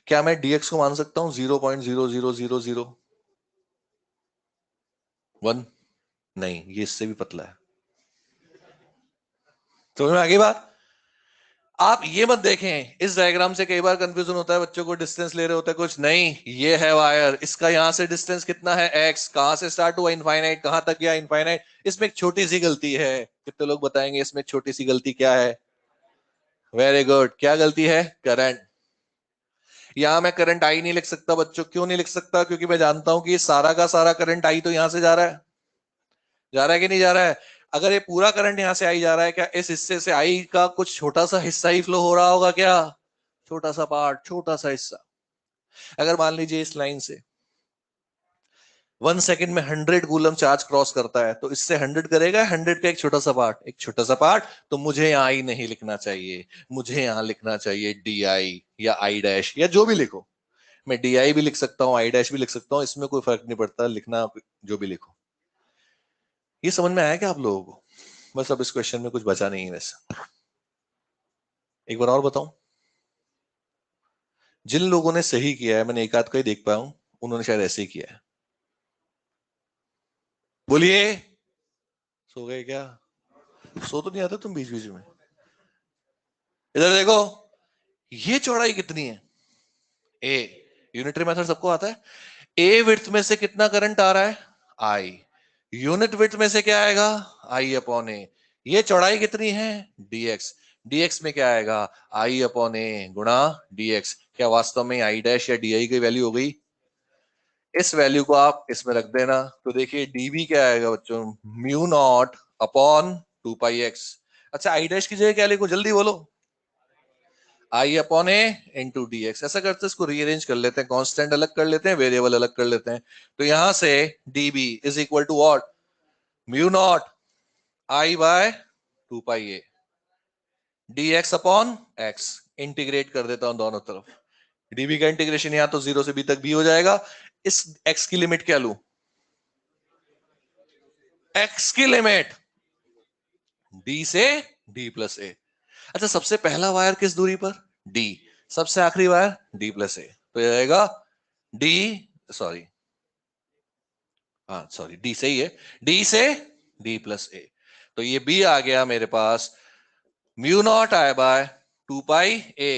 क्या मैं dx को मान सकता हूं 0.00001? नहीं, ये इससे भी पतला है। समझ में आ गई बात? आप ये मत देखें, इस डायग्राम से कई बार कंफ्यूजन होता है बच्चों को, डिस्टेंस ले रहे होते हैं कुछ नहीं। ये है वायर, इसका यहां से डिस्टेंस कितना है? x। कहां से स्टार्ट हुआ? इनफाइनाइट। कहां तक गया? इनफाइनाइट। इसमें एक छोटी सी गलती है। कितने लोग बताएंगे इसमें एक छोटी सी गलती क्या है? Very good. क्या गलती है? करंट। यहां मैं करंट आई नहीं लिख सकता बच्चों। क्यों नहीं लिख सकता? क्योंकि मैं जानता हूं कि ये सारा का सारा करंट आई तो यहां से जा रहा है, जा रहा है कि नहीं जा रहा है? अगर ये पूरा करंट यहां से आई जा रहा है, क्या इस हिस्से से आई का कुछ छोटा सा हिस्सा ही फ्लो हो रहा होगा क्या? छोटा सा पार्ट, छोटा सा हिस्सा। अगर मान लीजिए इस लाइन से 1 सेकेंड में 100 कूलम चार्ज क्रॉस करता है, तो इससे 100 करेगा, 100 का एक छोटा सा पार्ट, एक छोटा सा पार्ट। तो मुझे यहां आई नहीं लिखना चाहिए, मुझे यहां लिखना चाहिए डी आई या आई डैश या जो भी लिखो। मैं डी आई भी लिख सकता हूँ, आई डैश भी लिख सकता हूँ, इसमें कोई फर्क नहीं पड़ता, लिखना जो भी लिखो। ये समझ में आया क्या आप लोगों को? बस अब इस क्वेश्चन में कुछ बचा नहीं है वैसे। एक बार और बताऊं, जिन लोगों ने सही किया है, मैंने एक आध का ही देख पाया हूं, उन्होंने शायद ऐसे ही किया है। बोलिए, सो गए क्या? सो तो नहीं आता तुम बीच बीच में? इधर देखो, ये चौड़ाई कितनी है? ए, यूनिटरी मेथड सबको आता है। ए विड्थ में से कितना करंट आ रहा है? आई। यूनिट विड्थ में से क्या आएगा? आई अपॉन ए। ये चौड़ाई कितनी है? डीएक्स। डीएक्स में क्या आएगा? आई अपॉन ए गुणा डीएक्स। क्या वास्तव में आई डैश या डी आई की वैल्यू हो गई? इस वैल्यू को आप इसमें रख देना, तो देखिए डीबी क्या आएगा बच्चों? Mu not upon 2 pi x. अच्छा, आई डैश की जगह क्या लिखो, जल्दी बोलो? आई अपॉन ए इंटू डी एक्स। ऐसा करते हैं, इसको रीअरेंज कर लेते हैं, कांस्टेंट अलग कर लेते हैं, वेरिएबल अलग कर लेते हैं। तो यहां से DB is equal to what? Mu not I by 2 pi A D X upon X. Integrate कर देता हूं दोनों तरफ। डीबी का इंटीग्रेशन यहां तो 0 से बी तक बी हो जाएगा। इस एक्स की लिमिट क्या लू? एक्स की लिमिट डी से डी प्लस ए। अच्छा, सबसे पहला वायर किस दूरी पर? डी। सबसे आखिरी वायर डी प्लस ए, तो ये रहेगा डी, सॉरी, हाँ सॉरी, डी सही है, डी से डी प्लस ए। तो ये बी आ गया मेरे पास, mu not I by 2 pi a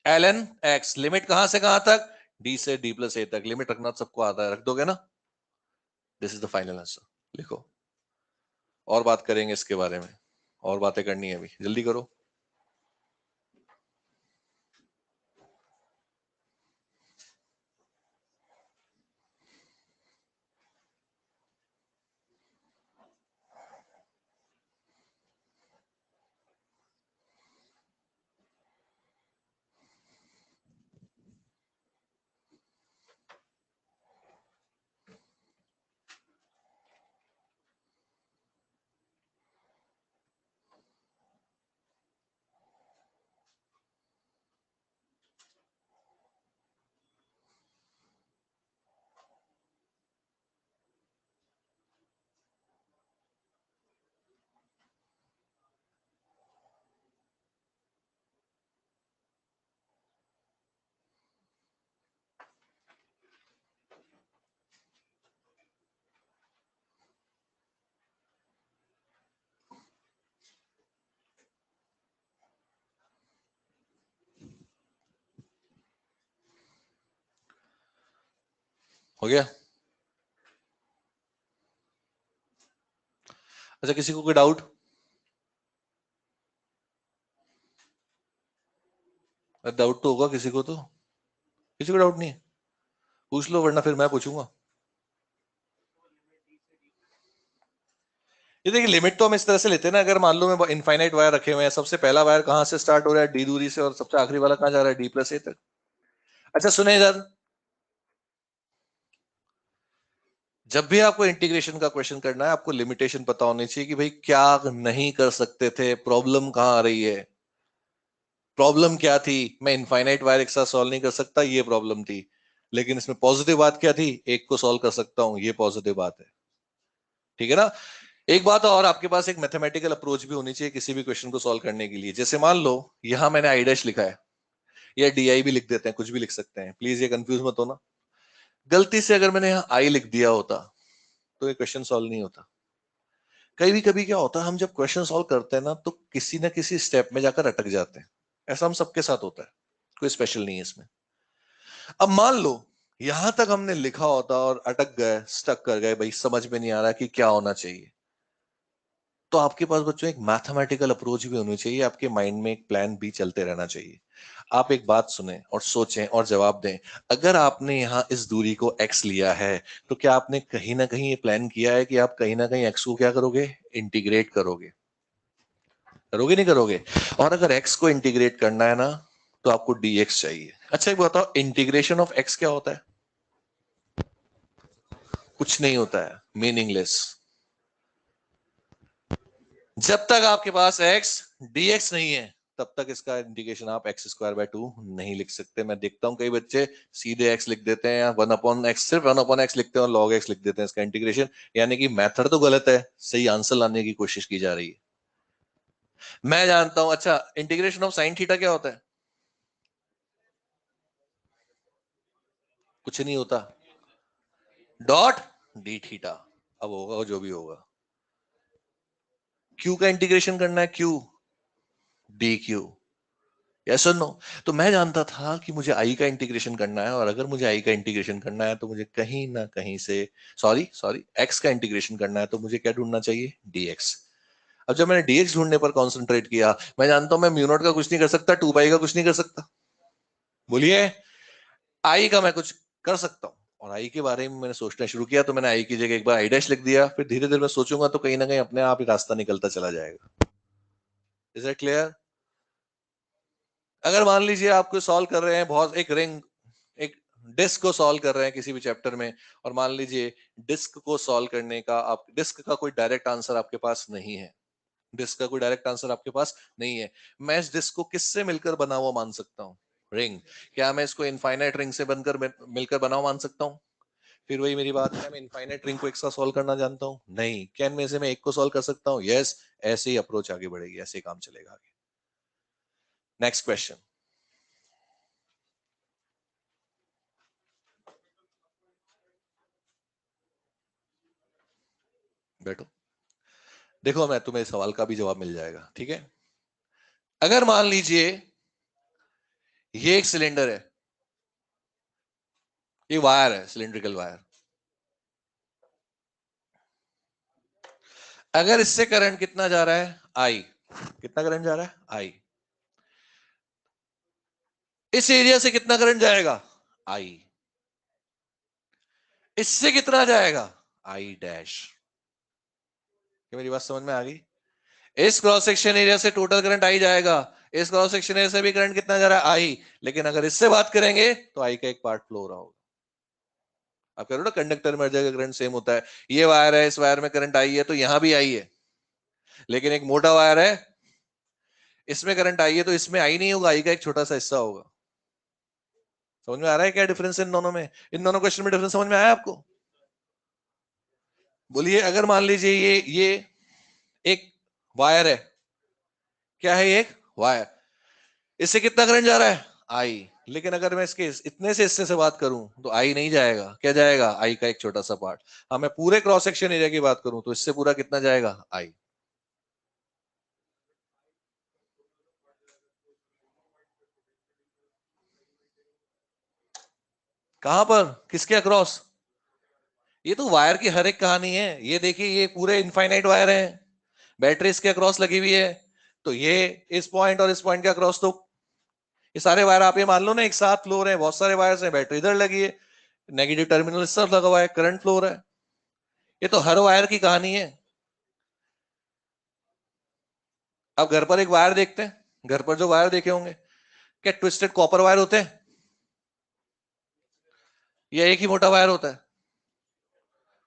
l n x. Limit कहां से कहां तक? डी से डी प्लस ए तक। लिमिट रखना सबको आता है, रख दोगे ना? This is the final answer. लिखो, और बात करेंगे इसके बारे में, और बातें करनी है अभी, जल्दी करो। हो गया? अच्छा, किसी को कोई डाउट? डाउट तो होगा किसी को, तो किसी को डाउट नहीं है? पूछ लो, वरना फिर मैं पूछूंगा। ये देखिए, लिमिट तो हम इस तरह से लेते हैं ना, अगर मान लो मैं इनफाइनाइट वायर रखे हुए हैं, सबसे पहला वायर कहां से स्टार्ट हो रहा है? डी दूरी से, और सबसे आखिरी वाला कहां जा रहा है? डी प्लस ए तक। अच्छा सुने इधर, जब भी आपको इंटीग्रेशन का क्वेश्चन करना है, आपको लिमिटेशन पता होनी चाहिए कि भाई क्या नहीं कर सकते थे, प्रॉब्लम कहां आ रही है। प्रॉब्लम क्या थी? मैं इनफाइनाइट वायर एक साथ सॉल्व नहीं कर सकता, ये प्रॉब्लम थी। लेकिन इसमें पॉजिटिव बात क्या थी? एक को सॉल्व कर सकता हूं, ये पॉजिटिव बात है। ठीक है ना? एक बात और, आपके पास एक मैथमेटिकल अप्रोच भी होनी चाहिए किसी भी क्वेश्चन को सॉल्व करने के लिए। जैसे मान लो यहां मैंने आई डैश लिखा है, या डी आई भी लिख देते हैं, कुछ भी लिख सकते हैं, प्लीज ये कंफ्यूज मत होना। गलती से अगर मैंने यहाँ आई लिख दिया होता, तो ये क्वेश्चन सॉल्व नहीं होता। कभी कभी क्या होता है, हम जब क्वेश्चन सॉल्व करते हैं ना, तो किसी ना किसी स्टेप में जाकर अटक जाते हैं। ऐसा हम सबके साथ होता है, कोई स्पेशल नहीं है इसमें। अब मान लो यहां तक हमने लिखा होता और अटक गए, स्टक कर गए, भाई समझ में नहीं आ रहा कि क्या होना चाहिए, तो आपके पास बच्चों एक मैथमेटिकल अप्रोच भी होनी चाहिए, आपके माइंड में एक प्लान भी चलते रहना चाहिए। आप एक बात सुने और सोचें और जवाब दें। अगर आपने यहाँ इस दूरी को x लिया है, तो क्या आपने कहीं ना कहीं ये प्लान किया है कि आप कहीं ना कहीं x को क्या करोगे? इंटीग्रेट करोगे। करोगे नहीं करोगे? और अगर x को इंटीग्रेट करना है ना, तो आपको dx चाहिए। अच्छा एक बताओ, इंटीग्रेशन ऑफ x क्या होता है? कुछ नहीं होता है, मीनिंगलेस। जब तक आपके पास x dx नहीं है, तब तक इसका इंटीग्रेशन आप एक्स स्क्वायर बाय 2 नहीं लिख सकते। मैं देखता हूं कई बच्चे सीधे एक्स लिख देते हैं या 1/x, सिर्फ 1/x लिखते हैं और log x लिख देते हैं इसका इंटीग्रेशन, यानी कि मेथड तो गलत है, सही आंसर लाने की कोशिश की जा रही है। मैं जानता हूं। अच्छा, इंटीग्रेशन ऑफ साइन थीटा क्या होता है? कुछ नहीं होता, डॉट डी थीटा। अब होगा जो भी होगा। क्यू का इंटीग्रेशन करना है, क्यू डी क्यू, यस और नो। तो मैं जानता था कि मुझे आई का इंटीग्रेशन करना है, और अगर मुझे आई का इंटीग्रेशन करना है तो मुझे कहीं ना कहीं से, सॉरी सॉरी, एक्स का इंटीग्रेशन करना है तो मुझे क्या ढूंढना चाहिए? डीएक्स। अब जब मैंने डीएक्स ढूंढने पर कॉन्सेंट्रेट किया, मैं जानता हूं मैं म्यू नॉट का कुछ नहीं कर सकता, 2 पाई का कुछ नहीं कर सकता। बोलिए, आई का मैं कुछ कर सकता हूं। और आई के बारे में मैंने सोचना शुरू किया, तो मैंने आई की जगह एक बार आई डैश लिख दिया, फिर धीरे धीरे मैं सोचूंगा तो कहीं ना कहीं अपने आप ही रास्ता निकलता चला जाएगा। Is that clear? अगर मान लीजिए आपको सॉल्व कर रहे हैं बहुत, एक रिंग, एक डिस्क को सॉल्व कर रहे हैं किसी भी चैप्टर में, और मान लीजिए डिस्क को सॉल्व करने का, आप डिस्क का कोई डायरेक्ट आंसर आपके पास नहीं है, डिस्क का कोई डायरेक्ट आंसर आपके पास नहीं है, मैं इस डिस्क को किससे मिलकर बना हुआ मान सकता हूँ? रिंग। क्या मैं इसको इनफाइनाइट रिंग से बनकर मिलकर बना हुआ मान सकता हूँ? फिर वही मेरी बात है, मैं इनफाइनाइट रिंग को एक साथ सॉल्व करना जानता हूँ? नहीं। क्या इनमें से मैं एक को सॉल्व कर सकता हूँ? यस। ऐसे ही अप्रोच आगे बढ़ेगी, ऐसे ही काम चलेगा आगे। Next question. बैठो, देखो मैं तुम्हें इस सवाल का भी जवाब मिल जाएगा, ठीक है? अगर मान लीजिए ये एक सिलेंडर है, ये वायर है, सिलिंड्रिकल वायर, अगर इससे करंट कितना जा रहा है? आई। कितना करंट जा रहा है? आई। इस एरिया से कितना करंट जाएगा? आई। इससे कितना जाएगा? I dash. क्या मेरी बात समझ में आ गई? इस क्रॉस सेक्शन एरिया से टोटल करंट आई जाएगा, इस क्रॉस सेक्शन एरिया से भी करंट कितना जा रहा है? आई। लेकिन अगर इससे बात करेंगे तो आई का एक पार्ट फ्लो हो रहा होगा। आप कह रहे हो ना कंडक्टर में हर जगह करंट सेम होता है, ये वायर है, इस वायर में करंट आई है तो यहां भी आई है, लेकिन एक मोटा वायर है, इसमें करंट आई है तो इसमें आई नहीं होगा, आई का एक छोटा सा हिस्सा होगा। समझ में आ रहा है क्या डिफरेंस इन दोनों में? इन दोनों क्वेश्चन में डिफरेंस समझ में आया आपको? बोलिए, अगर मान लीजिए ये एक वायर है, क्या है ये? एक वायर, इससे कितना करंट जा रहा है? आई। लेकिन अगर मैं इसके इतने से हिस्से से बात करूं तो आई नहीं जाएगा, क्या जाएगा? आई का एक छोटा सा पार्ट। हाँ, मैं पूरे क्रॉस सेक्शन एरिया की बात करूं तो इससे पूरा कितना जाएगा? आई। कहां पर, किसके अक्रॉस? ये तो वायर की हर एक कहानी है, ये देखिए ये पूरे इनफाइनाइट वायर है, बैटरी इसके अक्रॉस लगी हुई है, तो ये इस पॉइंट और इस पॉइंट के अक्रॉस, तो ये सारे वायर आप ये मान लो ना एक साथ फ्लो रहे हैं, बहुत सारे वायर्स हैं, बैटरी इधर लगी है, नेगेटिव टर्मिनल इस तरफ लगा हुआ है, करंट फ्लो हो रहा है। ये तो हर वायर की कहानी है। अब घर पर एक वायर देखते हैं, घर पर जो वायर देखे होंगे, क्या ट्विस्टेड कॉपर वायर होते हैं या एक ही मोटा वायर होता है?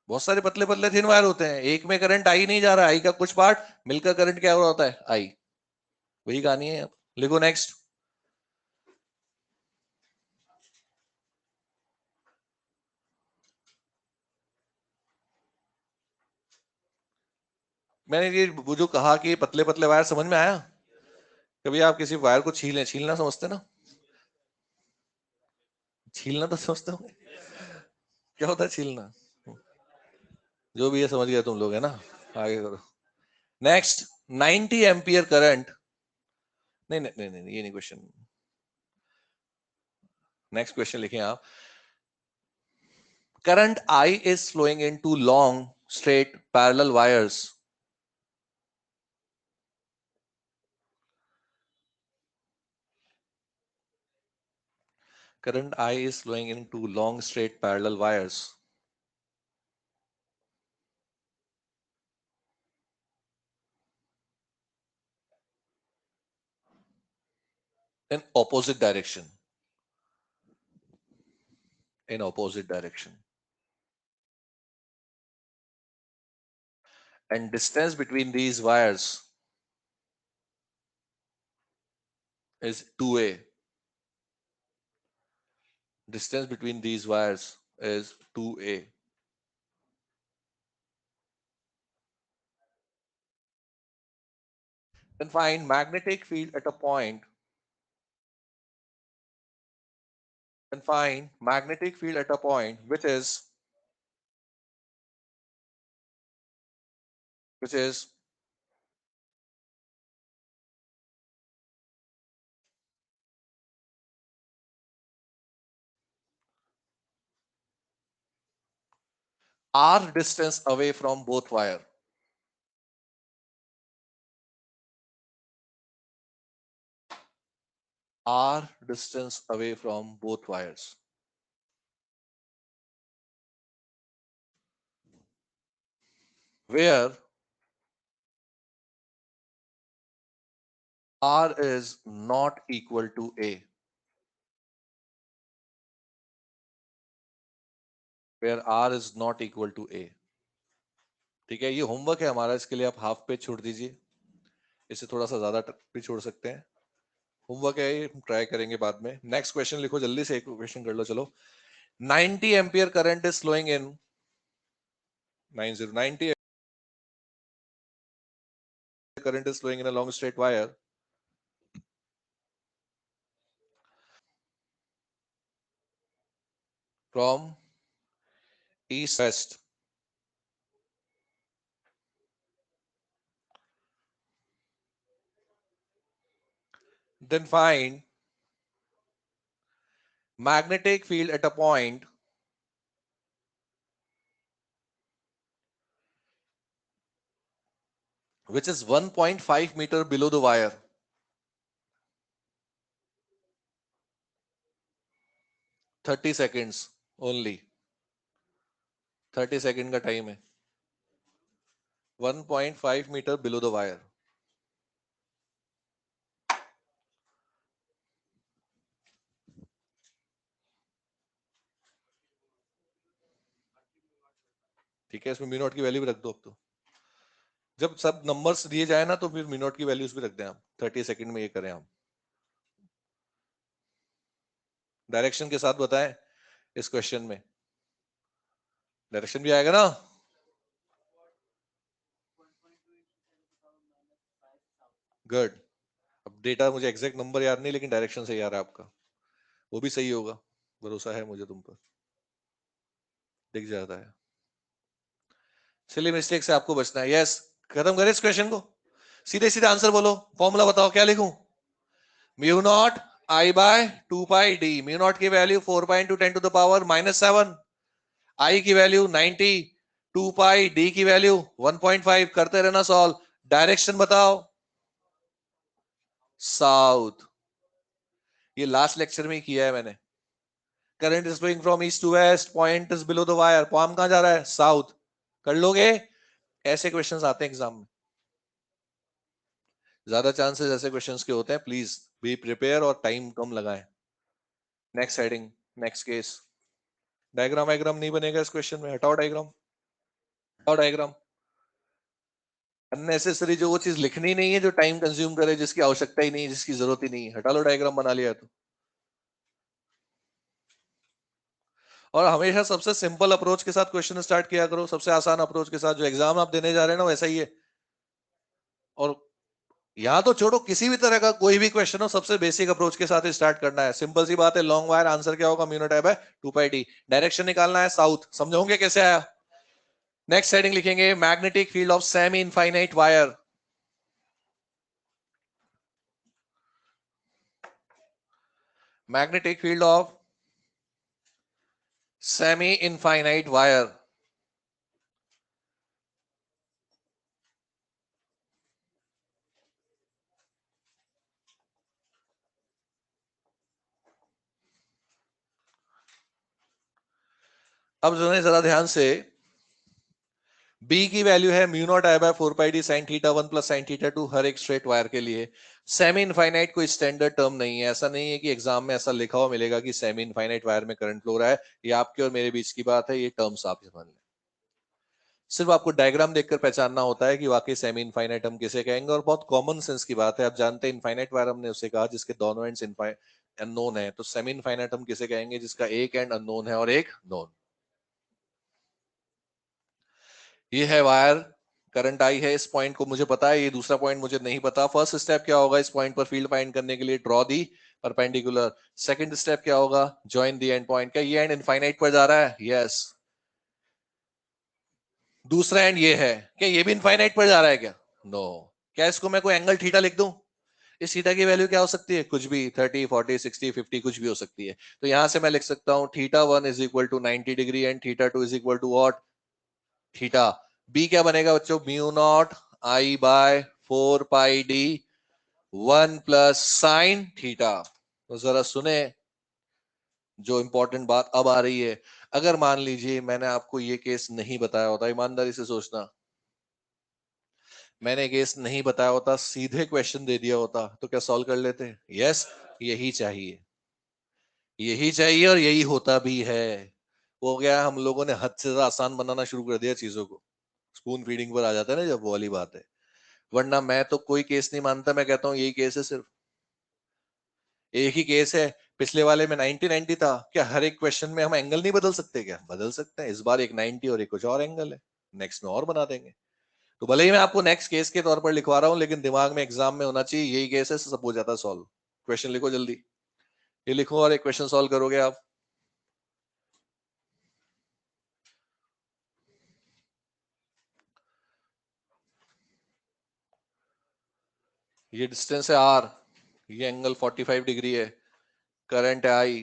बहुत सारे पतले पतले थिन वायर होते हैं, एक में करंट आई नहीं जा रहा, आई का कुछ पार्ट मिलकर करंट क्या हो रहा होता है? आई। वही कहानी है। अब लिखो नेक्स्ट। मैंने ये वो जो कहा कि पतले पतले वायर, समझ में आया? कभी आप किसी वायर को छीलें, छीलना समझते ना? छीलना तो समझते होंगे, क्या होता है छीलना? जो भी है समझ गया तुम लोग, है ना? आगे करो। नेक्स्ट। 90 एम्पियर करंट, नहीं नहीं नहीं नहीं, ये नहीं क्वेश्चन। नेक्स्ट क्वेश्चन लिखें आप। Current I is flowing into long straight parallel wires. Current I is flowing into long straight parallel wires in opposite direction. In opposite direction. And distance between these wires is 2a. Distance between these wires is 2a. Then find magnetic field at a point. Then find magnetic field at a point which is r distance away from both wire. R distance away from both wires. Where R is not equal to A. Where R is not equal to A. ठीक है, ये होमवर्क है हमारा, इसके लिए आप हाफ पेज छोड़ दीजिए, इसे थोड़ा सा ज्यादा भी छोड़ सकते हैं। होमवर्क है ये, ट्राई करेंगे बाद में। नेक्स्ट क्वेश्चन लिखो जल्दी से, एक क्वेश्चन कर लो चलो। 90 ampere current is flowing in 90 current is flowing in a long straight wire from east west. Then find magnetic field at a point which is 1.5 meter below the wire. 30 seconds only. 30 second का टाइम है। 1.5 मीटर बिलो द वायर। ठीक है, इसमें मिनट की वैल्यू भी रख दो। अब तो जब सब नंबर्स दिए जाए ना तो फिर मिनट की वैल्यूज भी रख दें आप। 30 सेकंड में ये करें आप। डायरेक्शन के साथ बताएं इस क्वेश्चन में। डायरेक्शन भी आएगा ना? गुड। अब डेटा मुझे एग्जैक्ट नंबर याद नहीं, लेकिन डायरेक्शन सही आ रहा है आपका, वो भी सही होगा, भरोसा है मुझे तुम पर, दिख जाता है। सिली मिस्टेक से आपको बचना है। यस, खत्म करें इस क्वेश्चन को, सीधे सीधे आंसर बोलो। फॉर्मूला बताओ क्या लिखूं? Mu not I by 2 pi D. Mu naught की value 4 pi into 10 to the power -7, I की वैल्यू 90, 2 पाई डी की वैल्यू 1.5। करते रहना सॉल्व। डायरेक्शन बताओ। साउथ। ये लास्ट लेक्चर में ही किया है मैंने। Current is flowing from east to west, point is below the wire, point कहां जा रहा है? साउथ। कर लोगे? ऐसे क्वेश्चंस आते हैं एग्जाम में, ज्यादा चांसेस ऐसे क्वेश्चंस के होते हैं। प्लीज बी प्रिपेयर और टाइम कम लगाएं। Next heading, next case. Diagram वायग्राम नहीं बनेगा इस क्वेश्चन में, हटाओ डायग्राम, हटाओ डायग्राम। अननेसेसरी जो वो चीज लिखनी नहीं है जो टाइम कंज्यूम करे, जिसकी आवश्यकता ही नहीं, जिसकी जरूरत ही नहीं, हटा लो। डायग्राम बना लिया तो। और हमेशा सबसे सिंपल अप्रोच के साथ क्वेश्चन स्टार्ट किया करो, सबसे आसान अप्रोच के साथ। जो एग्जाम आप देने जा रहे हैं ना वैसा ही है। और यहां तो छोड़ो, किसी भी तरह का कोई भी क्वेश्चन हो, सबसे बेसिक अप्रोच के साथ स्टार्ट करना है। सिंपल सी बात है। लॉन्ग वायर आंसर क्या होगा? Mu not I by 2 pi D. Direction निकालना है साउथ। समझोगे कैसे आया? नेक्स्ट हेडिंग लिखेंगे magnetic field of semi infinite wire. Magnetic field of semi infinite wire. अब जो है जरा ध्यान से, B की वैल्यू है mu not I by 4 pi d sine theta 1 plus sine theta 2 हर एक स्ट्रेट वायर के लिए। सेमी इनफाइनाइट कोई स्टैंडर्ड टर्म नहीं है। ऐसा नहीं है कि एग्जाम में ऐसा लिखा हुआ मिलेगा कि सेमी इनफाइनाइट वायर में करंट फ्लो रहा है। ये आपके और मेरे बीच की बात है, ये टर्म्स आप समझ लें। सिर्फ आपको डायग्राम देखकर पहचानना होता है कि वाकई सेमी इनफाइनाइट हम किसे कहेंगे, और बहुत कॉमन सेंस की बात है। आप जानते हैं इनफाइनाइट वायर हमने उसे कहा जिसके दोनों एंड्स अननोन है, तो सेमी इनफाइनाइट हम किसे कहेंगे जिसका एक एंड अननोन है और एक नोन। ये है वायर, करंट आई है, इस पॉइंट को मुझे पता है, ये दूसरा पॉइंट मुझे नहीं पता। फर्स्ट स्टेप क्या होगा इस पॉइंट पर फील्ड फाइंड करने के लिए? Draw the perpendicular. Second step क्या होगा? Join the and point. क्या ये एंड इनफाइनाइट पर जा रहा है? यस। दूसरा एंड ये है, क्या ये भी इनफाइनाइट पर जा रहा है क्या? नो। क्या इसको मैं कोई एंगल थीटा लिख दूं? इस थीटा की वैल्यू क्या हो सकती है? कुछ भी, 30, 40, 60, 50 कुछ भी हो सकती है। तो यहां से मैं लिख सकता हूं theta 1 is equal to 90 degree and theta 2 is equal to what? Theta. B क्या बनेगा बच्चों? Mu not I by 4 pi D 1 plus sine theta. तो जरा सुने, जो इंपॉर्टेंट बात अब आ रही है। अगर मान लीजिए मैंने आपको ये केस नहीं बताया होता, ईमानदारी से सोचना, मैंने केस नहीं बताया होता, सीधे क्वेश्चन दे दिया होता, तो क्या सॉल्व कर लेते? यस। यही चाहिए, यही चाहिए और यही होता भी है। वो गया, हम लोगों ने हद से ज्यादा आसान बनाना शुरू कर दिया चीजों को। स्पून फीडिंग पर आ जाता है ना जब, वो वाली बात है। वरना मैं तो कोई केस नहीं मानता, मैं कहता हूँ यही केस है, सिर्फ एक ही केस है। पिछले वाले में 90 90 था, क्या हर एक क्वेश्चन में हम एंगल नहीं बदल सकते? क्या बदल सकते हैं। इस बार एक 90 और एक कुछ और एंगल है, नेक्स्ट में और बना देंगे। तो भले ही मैं आपको नेक्स्ट केस के तौर पर लिखवा रहा हूं, लेकिन दिमाग में एग्जाम में होना चाहिए यही केस है, सब हो जाता सॉल्व। क्वेश्चन लिखो जल्दी, ये लिखो और एक क्वेश्चन सॉल्व करोगे आप। ये डिस्टेंस है आर, ये एंगल 45 डिग्री है, करंट है आई।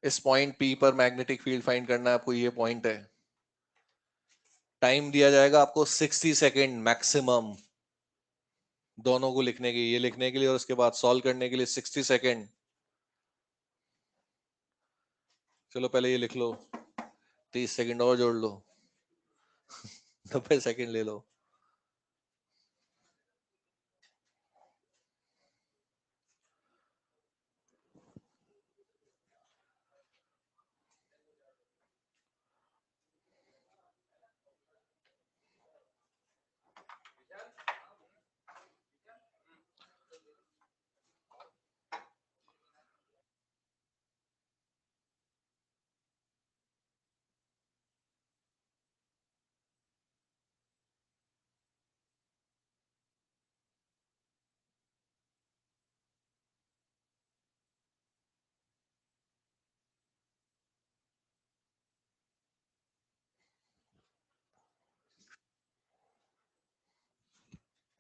इस पॉइंट पी पर मैग्नेटिक फील्ड फाइंड करना है आपको, ये पॉइंट है। टाइम दिया जाएगा आपको 60 सेकेंड मैक्सिमम, दोनों को लिखने की, ये लिखने के लिए और उसके बाद सॉल्व करने के लिए 60 सेकेंड। चलो पहले ये लिख लो, 30 सेकेंड और जोड़ लो, 90 सेकेंड ले लो।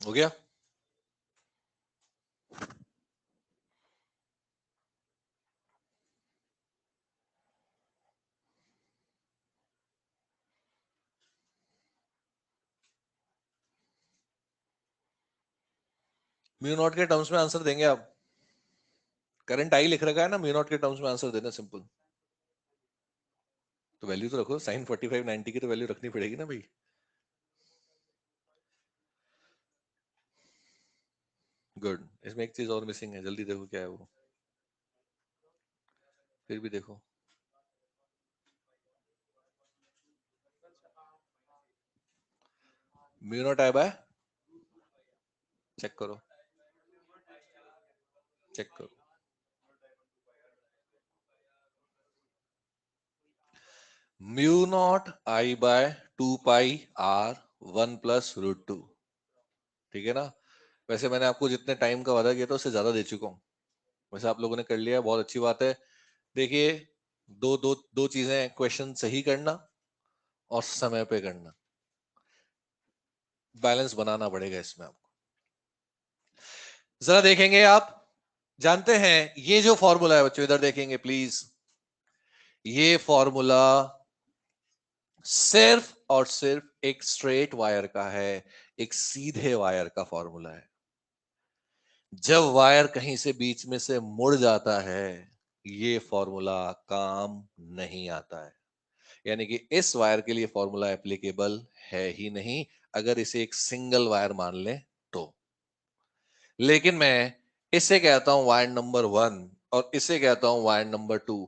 हो गया? म्यू नॉट के टर्म्स में आंसर देंगे आप? करंट आई लिख रखा है ना, म्यू नॉट के टर्म्स में आंसर देना, सिंपल। तो वैल्यू तो रखो, साइन 45 90 की तो वैल्यू रखनी पड़ेगी ना भाई। गुड। इसमें एक चीज और मिसिंग है, जल्दी देखो क्या है वो, फिर भी देखो। Mu not I by, check करो, चेक करो। Mu not I by 2 pi R 1 plus root 2, ठीक है ना? वैसे मैंने आपको जितने टाइम का वादा किया था उससे ज्यादा दे चुका हूँ, वैसे आप लोगों ने कर लिया है, बहुत अच्छी बात है। देखिए, दो दो दो चीजें, क्वेश्चन सही करना और समय पे करना, बैलेंस बनाना पड़ेगा इसमें आपको। जरा देखेंगे आप, जानते हैं ये जो फॉर्मूला है बच्चों, इधर देखेंगे प्लीज। ये फॉर्मूला सिर्फ और सिर्फ एक स्ट्रेट वायर का है, एक सीधे वायर का फॉर्मूला है। जब वायर कहीं से बीच में से मुड़ जाता है, ये फॉर्मूला काम नहीं आता है। यानी कि इस वायर के लिए फॉर्मूला एप्लीकेबल है ही नहीं, अगर इसे एक सिंगल वायर मान ले तो। लेकिन मैं इसे कहता हूं वायर नंबर 1 और इसे कहता हूं वायर नंबर 2।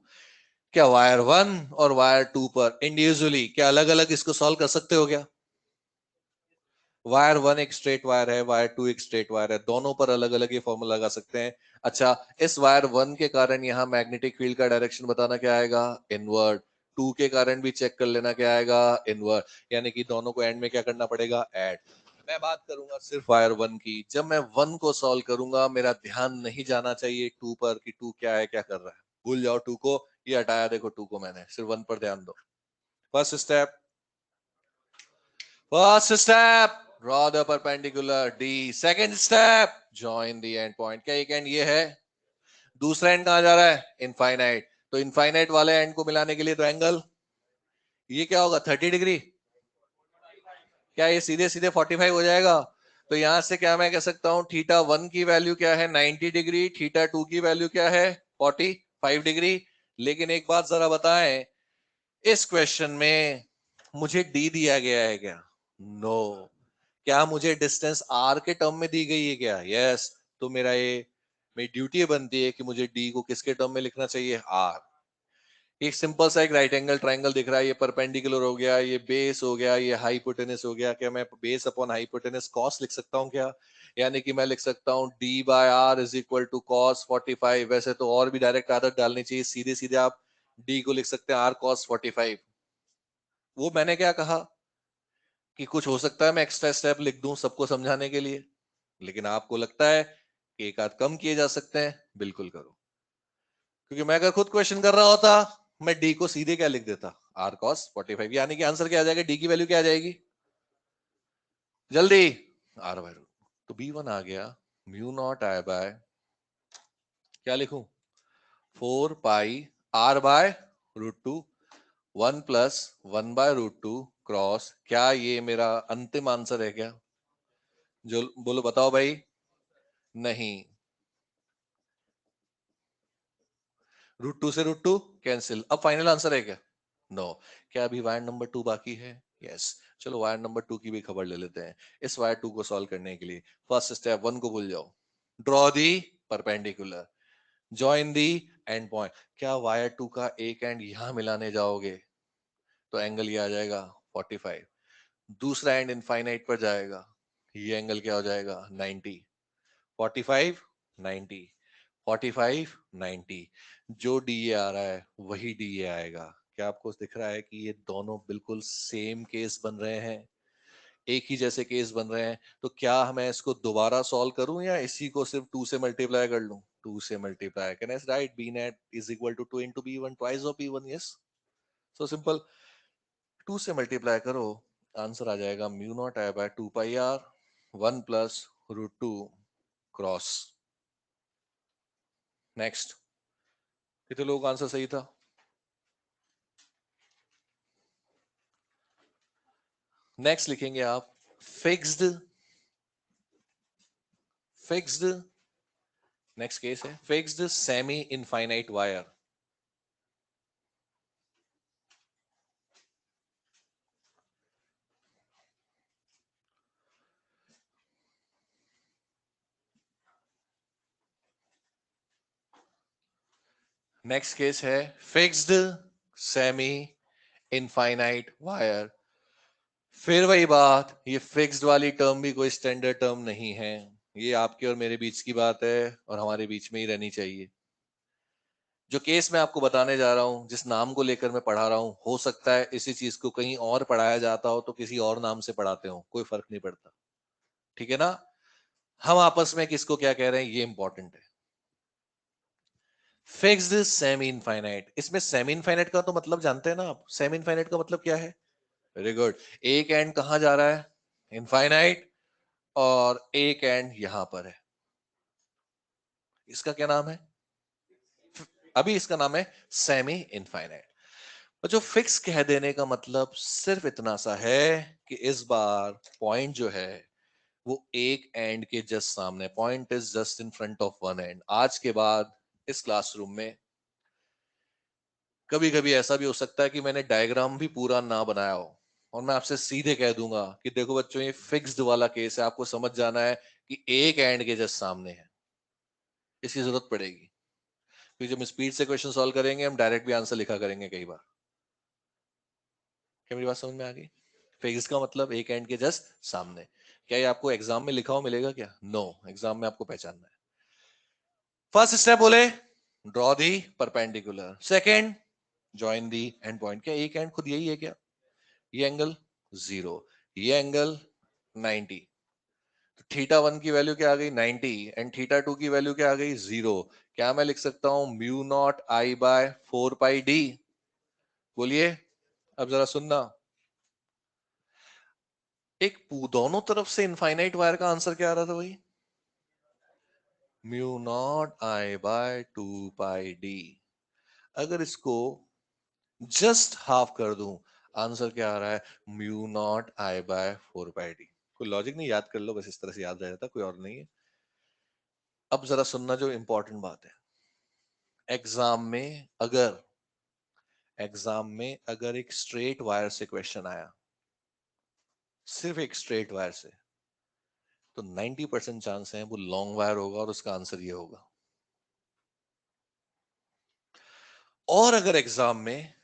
क्या वायर 1 और वायर 2 पर इंडिविजुअली क्या अलग अलग इसको सॉल्व कर सकते हो क्या? वायर 1 एक स्ट्रेट वायर है, वायर 2 एक स्ट्रेट वायर है, दोनों पर अलग अलग ये फॉर्मूला लगा सकते हैं। अच्छा, इस वायर 1 के कारण यहाँ मैग्नेटिक फील्ड का डायरेक्शन बताना क्या आएगा? इनवर्ड। 2 के कारण भी चेक कर लेना क्या आएगा? इनवर्ड। यानी कि दोनों को एंड में क्या करना पड़ेगा? ऐड। मैं बात करूंगा सिर्फ वायर 1 की। जब मैं 1 को सॉल्व करूंगा मेरा ध्यान नहीं जाना चाहिए 2 पर कि 2 क्या है, क्या कर रहा है। भूल जाओ 2 को, ये हटाया देखो 2 को मैंने, सिर्फ 1 पर ध्यान दो। First step, First step, draw the perpendicular D. Second step, join the end point. क्या एक एंड ये है? दूसरा एंड कहां जा रहा है? इनफाइनाइट। तो इनफाइनाइट वाले एंड को मिलाने के लिए तो एंगल ये क्या होगा? 30 डिग्री। क्या ये सीधे सीधे 45 हो जाएगा? तो यहां से क्या मैं कह सकता हूं, थीटा 1 की वैल्यू क्या है? 90 डिग्री। थीटा 2 की वैल्यू क्या है? 45 डिग्री। लेकिन एक बात जरा बताएं, इस क्वेश्चन में मुझे डी दिया गया है क्या? नो। क्या मुझे डिस्टेंस आर के टर्म में दी गई है क्या? यस। तो मेरी ड्यूटी बनती है कि मुझे डी को किसके टर्म में लिखना चाहिए? आर। एक सिंपल सा एक राइट एंगल ट्राइंगल दिख रहा है, ये परपेंडिकुलर हो गया, ये बेस हो गया, ये हाइपोटेनस हो गया। क्या मैं बेस अपॉन हाइपोटेनस कॉस लिख सकता हूँ क्या? यानी कि मैं लिख सकता हूँ D by R is equal to cos 45। वैसे तो और भी डायरेक्ट आदत डालनी चाहिए, सीधे सीधे आप डी को लिख सकते हैं आर कॉस 45। वो मैंने क्या कहा कि कुछ हो सकता है मैं एक्स्ट्रा स्टेप लिख दूं सबको समझाने के लिए, लेकिन आपको लगता है कि एक आध कम किए जा सकते हैं, बिल्कुल करो। क्योंकि मैं अगर खुद क्वेश्चन कर रहा होता, मैं डी को सीधे क्या लिख देता? R cos 45। यानी कि आंसर क्या आ जाएगा? डी की वैल्यू क्या आ जाएगी? जल्दी। R by root. तो बी वन आ गया म्यू नॉट आई बाय, क्या लिखूं? 4 pi r by root two, 1 + 1/√2 cross. क्या ये मेरा अंतिम आंसर है क्या? जो बोलो बताओ भाई। नहीं। √2 से √2 कैंसिल। अब फाइनल आंसर है क्या? नो। क्या अभी वायर नंबर 2 बाकी है? यस। चलो वायर नंबर 2 की भी खबर ले लेते हैं। इस वायर 2 को सॉल्व करने के लिए फर्स्ट स्टेप 1 को भूल जाओ, draw the perpendicular, join the and point. क्या वायर 2 का एक एंड यहां मिलाने जाओगे तो एंगल ये आ जाएगा 45। दूसरा एंड इनफाइनाइट पर जाएगा, ये एंगल क्या हो जाएगा? 90। 45 90, 45 90। जो डीए आ रहा है वही डीए आएगा। क्या आपको दिख रहा है कि ये दोनों बिल्कुल सेम केस बन रहे हैं, एक ही जैसे केस बन रहे हैं? तो क्या मैं इसको दोबारा सॉल्व करूं या इसी को सिर्फ 2 से मल्टीप्लाई कर लूं? 2 से multiply. Can I write B net is equal to 2 into B one, twice of B one? Yes. So simple. 2 से मल्टीप्लाई करो, आंसर आ जाएगा mu not I by 2 pi R 1 + √2 cross. Next. कितने लोगों का आंसर सही था? नेक्स्ट लिखेंगे आप फिक्स्ड। फिक्स्ड। नेक्स्ट केस है fixed semi infinite wire. Next case है फिक्स्ड सेमी इनफाइनाइट वायर। फिर वही बात, ये फिक्स्ड वाली टर्म भी कोई स्टैंडर्ड टर्म नहीं है, ये आपके और मेरे बीच की बात है और हमारे बीच में ही रहनी चाहिए। जो केस मैं आपको बताने जा रहा हूं, जिस नाम को लेकर मैं पढ़ा रहा हूं, हो सकता है इसी चीज को कहीं और पढ़ाया जाता हो तो किसी और नाम से पढ़ाते हो, कोई फर्क नहीं पड़ता। ठीक है ना? हम आपस में किसको क्या कह रहे हैं ये इंपॉर्टेंट है। Fixed semi infinite. इसमें सेमी इनफाइनाइट का तो मतलब जानते हैं ना आप? सेमी इनफाइनाइट का मतलब क्या है? Very good. एक एंड कहां जा रहा है? इनफाइनाइट। और एक एंड यहां पर है, इसका क्या नाम है? अभी इसका नाम है सेमी इनफाइनाइट। और जो फिक्स कह देने का मतलब सिर्फ इतना सा है कि इस बार पॉइंट जो है वो एक एंड के जस्ट सामने, point is just in front of one and. आज के बाद इस क्लासरूम में कभी कभी ऐसा भी हो सकता है कि मैंने डायग्राम भी पूरा ना बनाया हो और मैं आपसे सीधे कह दूंगा कि देखो बच्चों ये फिक्स्ड वाला केस है, आपको समझ जाना है कि एक एंड के जस्ट सामने है, इसकी जरूरत पड़ेगी। क्योंकि जब हम स्पीड से क्वेश्चन सॉल्व करेंगे हम डायरेक्ट भी आंसर लिखा करेंगे कई बार। क्या मेरी बात समझ में आ गई? फिक्स का मतलब एक एंड के जस्ट सामने। क्या ये आपको एग्जाम में लिखा हो मिलेगा क्या? नो, एग्जाम में आपको पहचानना है। फर्स्ट स्टेप बोले draw the perpendicular, second join the and point. क्या एक एंड खुद यही है क्या? ये एंगल 0, ये एंगल 90, तो थीटा 1 की वैल्यू क्या आ गई 90 एंड थीटा 2 की वैल्यू क्या आ गई 0। क्या मैं लिख सकता हूं mu naught I by 4 pi D? बोलिए, अब जरा सुनना। एक दोनों तरफ से इनफाइनाइट वायर का आंसर क्या आ रहा था भाई? Mu naught I by 2 pi D. अगर इसको जस्ट हाफ कर दूं, आंसर क्या आ रहा है? Mu not I by 4 pi D. कोई लॉजिक नहीं, याद कर लो बस, इस तरह से याद रह जाता, कोई और नहीं है। अब जरा सुनना जो इंपॉर्टेंट बात है। एग्जाम में अगर एक स्ट्रेट वायर से क्वेश्चन आया, सिर्फ एक स्ट्रेट वायर से, तो 90% चांस है वो लॉन्ग वायर होगा और उसका आंसर ये होगा। और अगर एग्जाम में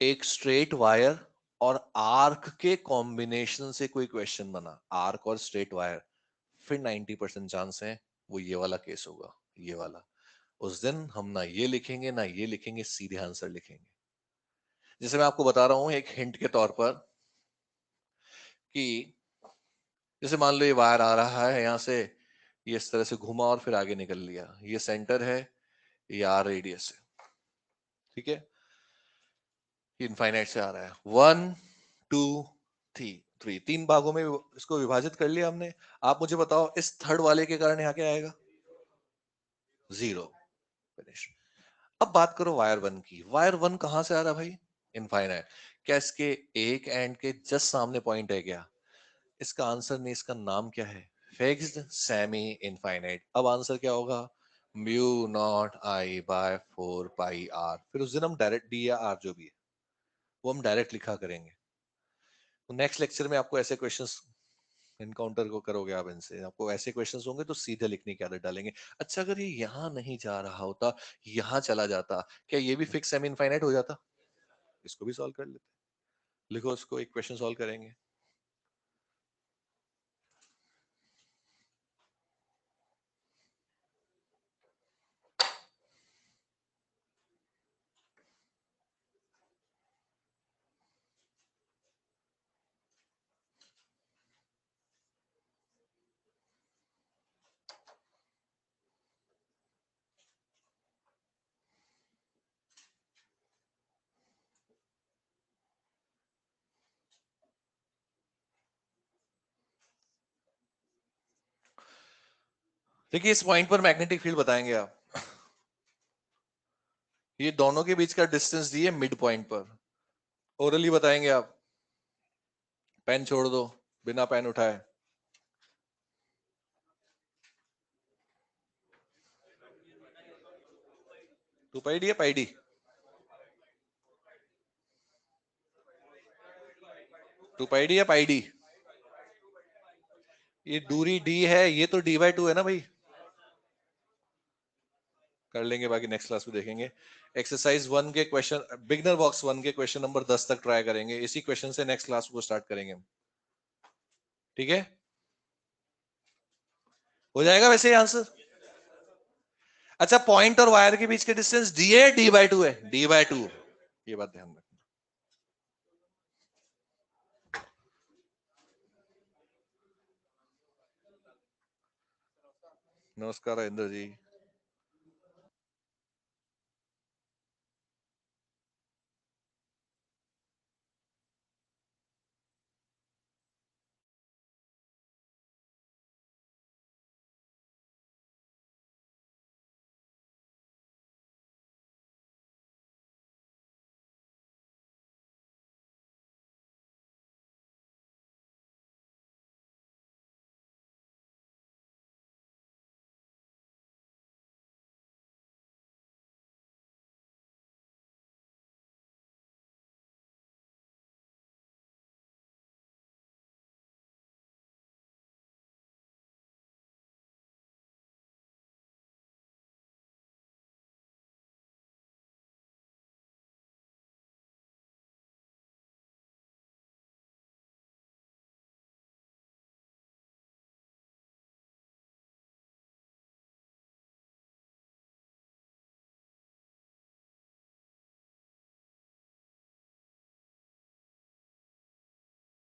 एक स्ट्रेट वायर और आर्क के कॉम्बिनेशन से कोई क्वेश्चन बना, आर्क और स्ट्रेट वायर, फिर 90% चांस है वो ये वाला केस होगा, ये वाला। उस दिन हम ना ये लिखेंगे ना ये लिखेंगे, सीधे आंसर लिखेंगे। जैसे मैं आपको बता रहा हूं एक हिंट के तौर पर कि जैसे मान लो ये वायर आ रहा है यहां से, ये इस तरह से घुमा और फिर आगे निकल लिया, ये सेंटर है, ये आर रेडियस है, ठीक है, इनफाइनाइट से आ रहा है। 1 2 3, तीन भागों में इसको विभाजित कर लिया हमने। आप मुझे बताओ इस थर्ड वाले के कारण यहाँ क्या आएगा? 0। फिनिश। अब बात करो वायर 1 की। वायर 1 कहां से आ रहा है भाई? इनफाइनाइट। क्या इसके एक एंड के जस्ट सामने पॉइंट है क्या? इसका आंसर नहीं, इसका नाम क्या है? Fixed semi infinite. अब आंसर क्या होगा? Mu not I by 4 pi R. फिर उस दिन हम डायरेक्ट डी या आर जो भी है वो हम डायरेक्ट लिखा करेंगे। तो नेक्स्ट लेक्चर में आपको ऐसे क्वेश्चंस इनकाउंटर को करोगे आप, इनसे आपको ऐसे क्वेश्चंस होंगे तो सीधे लिखने की आदत डालेंगे। अच्छा अगर ये यहाँ नहीं जा रहा होता, यहाँ चला जाता, क्या ये भी फिक्स सेमी इनफाइनाइट हो जाता? इसको भी सॉल्व कर लेते। लिखो, इसको एक क्वेश्चन सॉल्व करेंगे। देखिए इस पॉइंट पर मैग्नेटिक फील्ड बताएंगे आप। ये दोनों के बीच का डिस्टेंस दिए मिड पॉइंट पर, ओरली बताएंगे आप। पेन छोड़ दो, बिना पेन उठाए। टू पाई डी या पाई डी? टू पाई डी या पाई डी? ये दूरी डी है, ये तो डी बाई 2 है ना भाई। कर लेंगे, बाकी नेक्स्ट क्लास में देखेंगे। एक्सरसाइज 1 के क्वेश्चन, बिगनर बॉक्स 1 के क्वेश्चन नंबर 10 तक ट्राई करेंगे। इसी क्वेश्चन से नेक्स्ट क्लास को स्टार्ट करेंगे हम, ठीक है? हो जाएगा वैसे ही आंसर। अच्छा पॉइंट और वायर के बीच के डिस्टेंस डी है, डी बाई 2 है? डी बाई 2, ये बात ध्यान रखना। नमस्कार इंद्र जी।